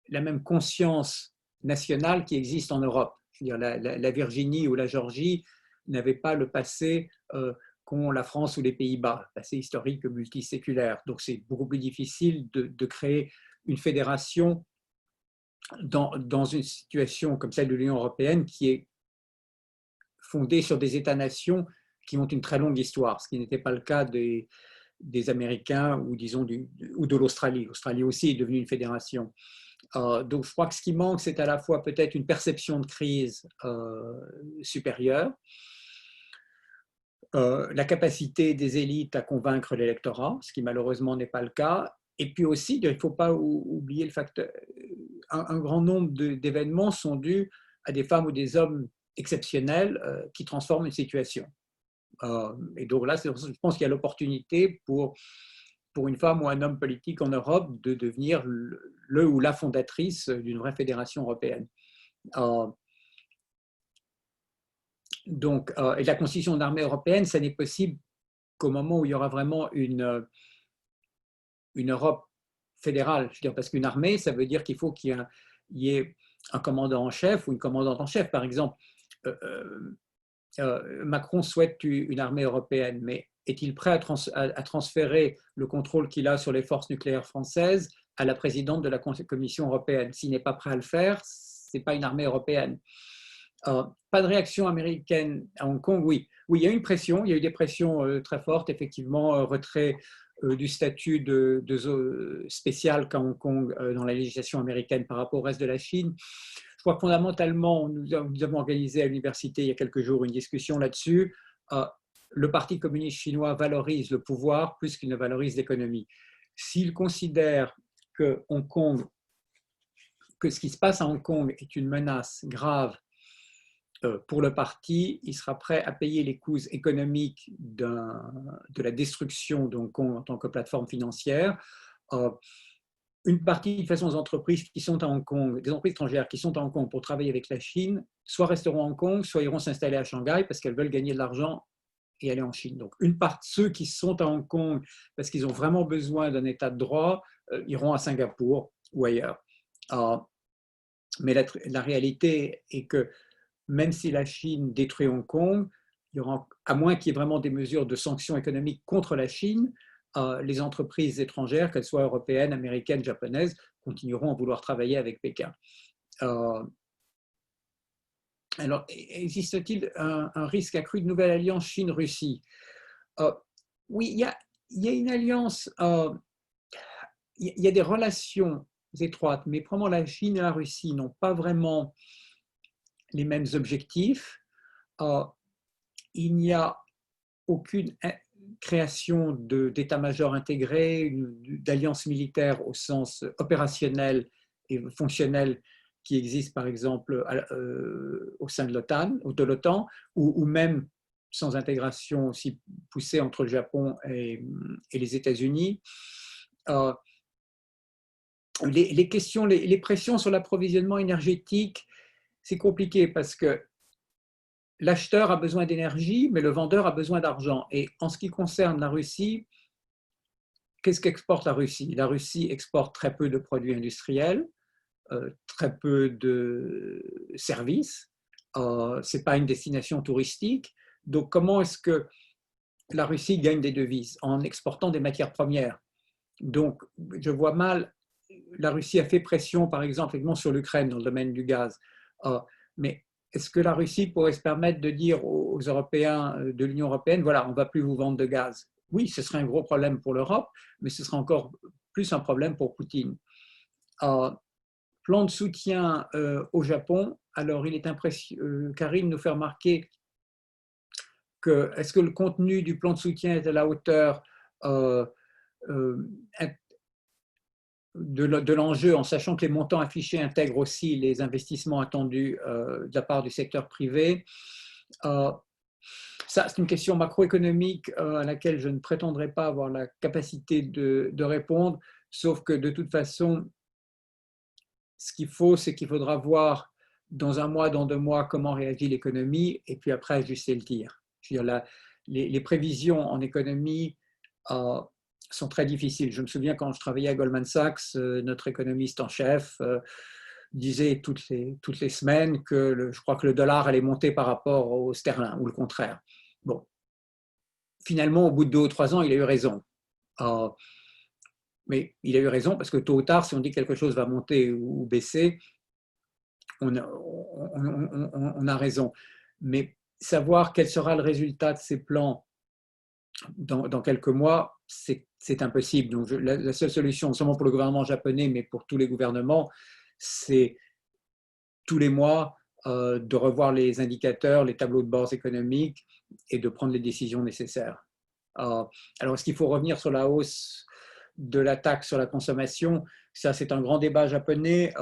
la même conscience nationale qui existe en Europe. Je veux dire, la Virginie ou la Géorgie n'avaient pas le passé qu'ont la France ou les Pays-Bas, passé historique multiséculaire. Donc c'est beaucoup plus difficile de créer une fédération dans une situation comme celle de l'Union européenne qui est fondée sur des États-nations qui ont une très longue histoire, ce qui n'était pas le cas des Américains ou disons ou de l'Australie. L'Australie aussi est devenue une fédération. Donc je crois que ce qui manque, c'est à la fois peut-être une perception de crise supérieure, la capacité des élites à convaincre l'électorat, ce qui malheureusement n'est pas le cas. Et puis aussi, il ne faut pas oublier le facteur, un grand nombre d'événements sont dus à des femmes ou des hommes exceptionnels qui transforment une situation. Et donc là, je pense qu'il y a l'opportunité pour une femme ou un homme politique en Europe de devenir le ou la fondatrice d'une vraie fédération européenne. Donc, et la constitution d'armée européenne, ça n'est possible qu'au moment où il y aura vraiment une Europe fédérale. Je veux dire, parce qu'une armée, ça veut dire qu'il faut qu'il y ait un commandant en chef ou une commandante en chef. Par exemple, Macron souhaite une armée européenne, mais est-il prêt à transférer le contrôle qu'il a sur les forces nucléaires françaises à la présidente de la Commission européenne? S'il n'est pas prêt à le faire, ce n'est pas une armée européenne. Pas de réaction américaine à Hong Kong, oui. Oui, il y a eu une pression, il y a eu des pressions très fortes, effectivement, retrait du statut de zone spéciale qu'a Hong Kong dans la législation américaine par rapport au reste de la Chine. Je crois que fondamentalement, nous avons organisé à l'université il y a quelques jours une discussion là-dessus. Le Parti communiste chinois valorise le pouvoir plus qu'il ne valorise l'économie. S'il considère que Hong Kong, que ce qui se passe à Hong Kong est une menace grave pour le parti, il sera prêt à payer les coûts économiques de la destruction de Hong Kong en tant que plateforme financière. Une partie, de toute façon, des entreprises qui sont à Hong Kong, des entreprises étrangères qui sont à Hong Kong pour travailler avec la Chine, soit resteront à Hong Kong, soit iront s'installer à Shanghai parce qu'elles veulent gagner de l'argent et aller en Chine. Donc, une partie, ceux qui sont à Hong Kong parce qu'ils ont vraiment besoin d'un état de droit, iront à Singapour ou ailleurs. Mais la réalité est que même si la Chine détruit Hong Kong, il y aura, à moins qu'il y ait vraiment des mesures de sanctions économiques contre la Chine, les entreprises étrangères, qu'elles soient européennes, américaines, japonaises, continueront à vouloir travailler avec Pékin. Alors, existe-t-il un risque accru de nouvelle alliance Chine-Russie? Oui, il y a une alliance, il y a des relations étroites, mais probablement la Chine et la Russie n'ont pas vraiment les mêmes objectifs. Il n'y a aucune création d'état-major intégré, d'alliance militaire au sens opérationnel et fonctionnel qui existe par exemple au sein de l'OTAN, ou même sans intégration aussi poussée entre le Japon et les États-Unis. Les questions, les pressions sur l'approvisionnement énergétique, c'est compliqué parce que l'acheteur a besoin d'énergie, mais le vendeur a besoin d'argent. Et en ce qui concerne la Russie, qu'est-ce qu'exporte la Russie? La Russie exporte très peu de produits industriels, très peu de services. Ce n'est pas une destination touristique. Donc, comment est-ce que la Russie gagne des devises? En exportant des matières premières. Donc, je vois mal, la Russie a fait pression, par exemple, sur l'Ukraine dans le domaine du gaz. Mais est-ce que la Russie pourrait se permettre de dire aux Européens de l'Union européenne, voilà, on ne va plus vous vendre de gaz? Oui, ce serait un gros problème pour l'Europe, mais ce serait encore plus un problème pour Poutine. Plan de soutien au Japon. Alors, il est impressionnant, Karine nous fait remarquer que est-ce que le contenu du plan de soutien est à la hauteur de l'enjeu, en sachant que les montants affichés intègrent aussi les investissements attendus de la part du secteur privé. Ça, c'est une question macroéconomique à laquelle je ne prétendrai pas avoir la capacité de répondre, sauf que de toute façon, ce qu'il faut, c'est qu'il faudra voir dans un mois, dans 2 mois, comment réagit l'économie, et puis après ajuster le tir. Je veux dire, les prévisions en économie sont très difficiles. Je me souviens quand je travaillais à Goldman Sachs, notre économiste en chef disait toutes les semaines que je crois que le dollar allait monter par rapport au sterling, ou le contraire. Bon, finalement, au bout de 2 ou 3 ans, il a eu raison. Mais il a eu raison parce que tôt ou tard, si on dit que quelque chose va monter ou baisser, on a raison. Mais savoir quel sera le résultat de ces plans dans quelques mois, c'est impossible. Donc, la seule solution, non seulement pour le gouvernement japonais, mais pour tous les gouvernements, c'est tous les mois de revoir les indicateurs, les tableaux de bord économiques et de prendre les décisions nécessaires. Alors, est-ce qu'il faut revenir sur la hausse de la taxe sur la consommation? Ça, c'est un grand débat japonais.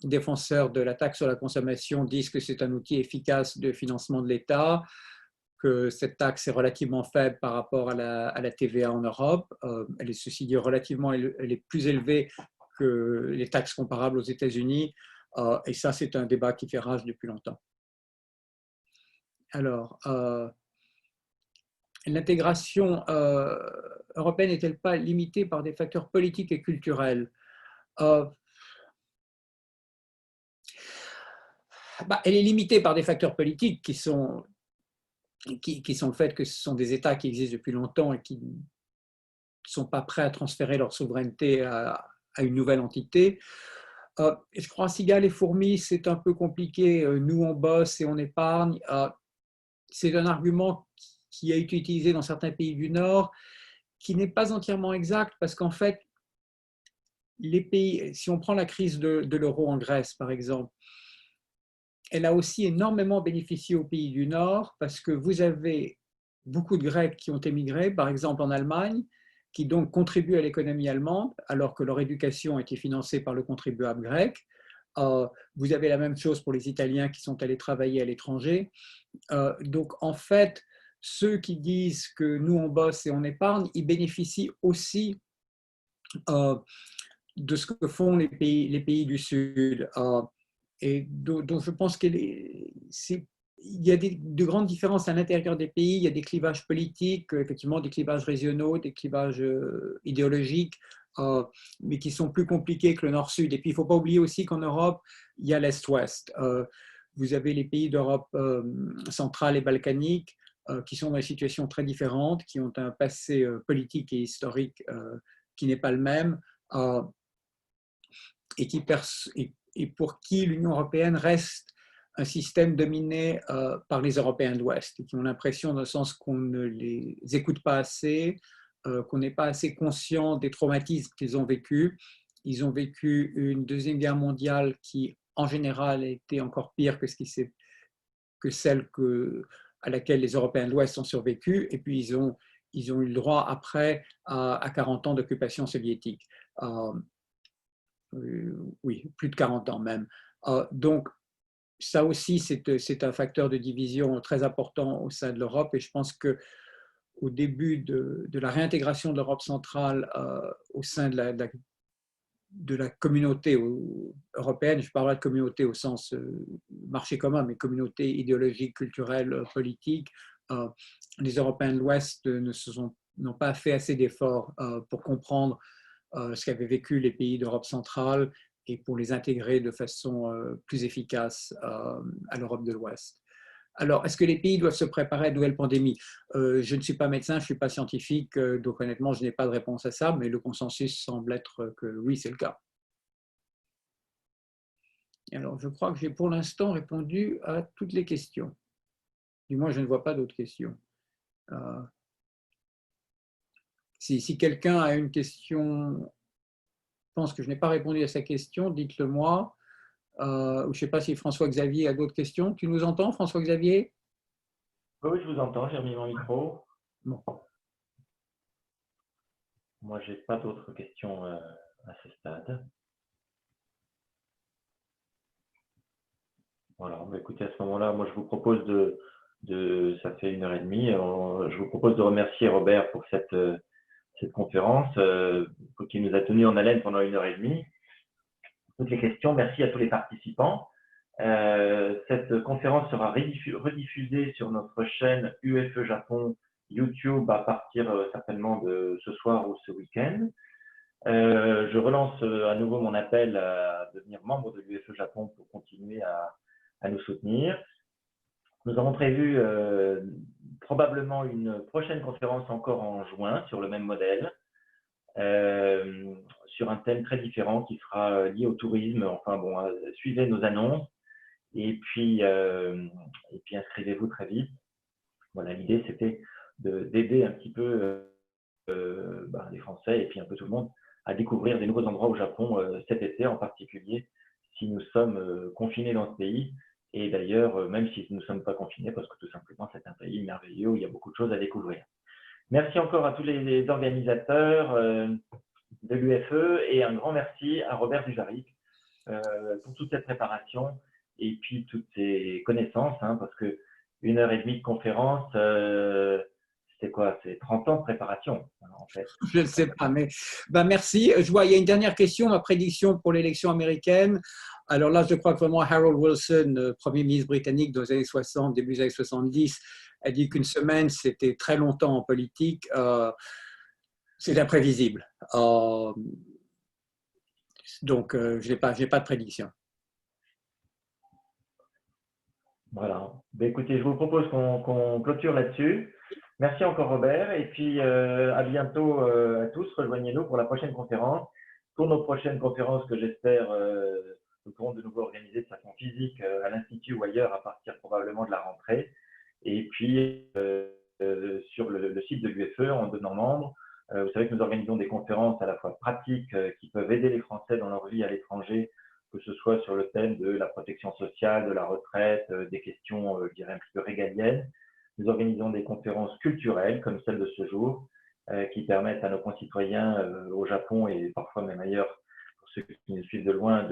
Défenseurs de la taxe sur la consommation disent que c'est un outil efficace de financement de l'État, que cette taxe est relativement faible par rapport à la TVA en Europe. Elle est, ceci dit, elle est plus élevée que les taxes comparables aux États-Unis. Et ça, c'est un débat qui fait rage depuis longtemps. Alors, l'intégration européenne n'est-elle pas limitée par des facteurs politiques et culturels? Elle est limitée par des facteurs politiques qui sont le fait que ce sont des États qui existent depuis longtemps et qui ne sont pas prêts à transférer leur souveraineté à une nouvelle entité. Je crois cigales et fourmis, c'est un peu compliqué. Nous, on bosse et on épargne. C'est un argument qui a été utilisé dans certains pays du Nord, qui n'est pas entièrement exact parce qu'en fait, les pays, si on prend la crise de l'euro en Grèce, par exemple, elle a aussi énormément bénéficié aux pays du Nord parce que vous avez beaucoup de Grecs qui ont émigré, par exemple en Allemagne, qui donc contribuent à l'économie allemande, alors que leur éducation était financée par le contribuable grec. Vous avez la même chose pour les Italiens qui sont allés travailler à l'étranger. Donc, en fait, ceux qui disent que nous, on bosse et on épargne, ils bénéficient aussi de ce que font les pays du Sud. Et donc, je pense qu'il y a de grandes différences à l'intérieur des pays. Il y a des clivages politiques, effectivement, des clivages régionaux, des clivages idéologiques, mais qui sont plus compliqués que le Nord-Sud. Et puis, il ne faut pas oublier aussi qu'en Europe, il y a l'Est-Ouest. Vous avez les pays d'Europe centrale et balkanique qui sont dans des situations très différentes, qui ont un passé politique et historique qui n'est pas le même, et pour qui l'Union européenne reste un système dominé par les Européens de l'Ouest, et qui ont l'impression, dans le sens qu'on ne les écoute pas assez, qu'on n'est pas assez conscient des traumatismes qu'ils ont vécus. Ils ont vécu une Deuxième Guerre mondiale qui, en général, a été encore pire que celle à laquelle les Européens de l'Ouest ont survécu, et puis ils ont eu le droit après à 40 ans d'occupation soviétique. Oui, plus de 40 ans même. Donc, ça aussi, c'est un facteur de division très important au sein de l'Europe, et je pense qu'au début de la réintégration de l'Europe centrale au sein de la communauté européenne, je parle de communauté au sens marché commun, mais communauté idéologique, culturelle, politique, les Européens de l'Ouest n'ont pas fait assez d'efforts pour comprendre ce qu'avaient vécu les pays d'Europe centrale et pour les intégrer de façon plus efficace à l'Europe de l'Ouest. Alors, est-ce que les pays doivent se préparer à de nouvelles pandémies? Je ne suis pas médecin, je ne suis pas scientifique, donc honnêtement, je n'ai pas de réponse à ça, mais le consensus semble être que oui, c'est le cas. Alors, je crois que j'ai pour l'instant répondu à toutes les questions. Du moins, je ne vois pas d'autres questions. Si quelqu'un a une question, pense que je n'ai pas répondu à sa question, dites-le moi. Je ne sais pas si François-Xavier a d'autres questions. Tu nous entends, François-Xavier? Oui, je vous entends, j'ai remis mon micro. Bon. Moi, je n'ai pas d'autres questions à ce stade. Voilà, bah, écoutez, à ce moment-là, moi, je vous propose ça fait 1h30, je vous propose de remercier Robert pour cette conférence qui nous a tenus en haleine pendant 1h30. Toutes les questions, merci à tous les participants. Cette conférence sera rediffusée sur notre chaîne UFE Japon YouTube à partir certainement de ce soir ou ce week-end. Je relance à nouveau mon appel à devenir membre de l'UFE Japon pour continuer à nous soutenir. Nous avons prévu probablement une prochaine conférence encore en juin sur le même modèle, sur un thème très différent qui sera lié au tourisme. Enfin bon, suivez nos annonces et puis inscrivez-vous très vite. Voilà, l'idée c'était d'aider un petit peu les Français et puis un peu tout le monde à découvrir des nouveaux endroits au Japon cet été, en particulier si nous sommes confinés dans ce pays. Et d'ailleurs, même si nous ne sommes pas confinés, parce que tout simplement, c'est un pays merveilleux où il y a beaucoup de choses à découvrir. Merci encore à tous les organisateurs de l'UFE et un grand merci à Robert Dujaric pour toute cette préparation et puis toutes ces connaissances, parce que 1h30 de conférence, c'est quoi? C'est 30 ans de préparation, en fait. Je ne sais pas, mais merci. Je vois, il y a une dernière question, ma prédiction pour l'élection américaine. Alors là, je crois que vraiment Harold Wilson, Premier ministre britannique dans les années 60, début des années 70, a dit qu'une semaine, c'était très longtemps en politique. C'est imprévisible. Donc, je n'ai pas de prédiction. Voilà. Ben, écoutez, je vous propose qu'on clôture là-dessus. Merci encore Robert et puis à bientôt à tous. Rejoignez-nous pour la prochaine conférence. Pour nos prochaines conférences que j'espère nous pourrons de nouveau organiser de façon physique à l'Institut ou ailleurs à partir probablement de la rentrée. Et puis sur le site de l'UFE en devenant membre. Vous savez que nous organisons des conférences à la fois pratiques qui peuvent aider les Français dans leur vie à l'étranger, que ce soit sur le thème de la protection sociale, de la retraite, des questions, je dirais, un petit peu régaliennes. Nous organisons des conférences culturelles comme celle de ce jour qui permettent à nos concitoyens au Japon et parfois même ailleurs, pour ceux qui nous suivent de loin,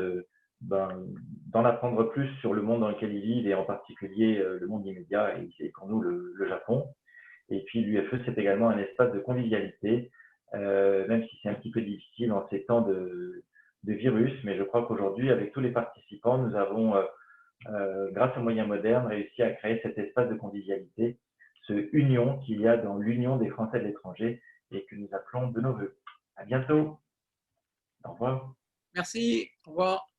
d'en apprendre plus sur le monde dans lequel ils vivent et en particulier le monde immédiat et pour nous le Japon. Et puis l'UFE, c'est également un espace de convivialité, même si c'est un petit peu difficile en ces temps de virus, mais je crois qu'aujourd'hui, avec tous les participants, nous avons, grâce aux moyens modernes, réussi à créer cet espace de convivialité, ce union qu'il y a dans l'union des Français de l'étranger et que nous appelons de nos voeux. À bientôt. Au revoir. Merci. Au revoir.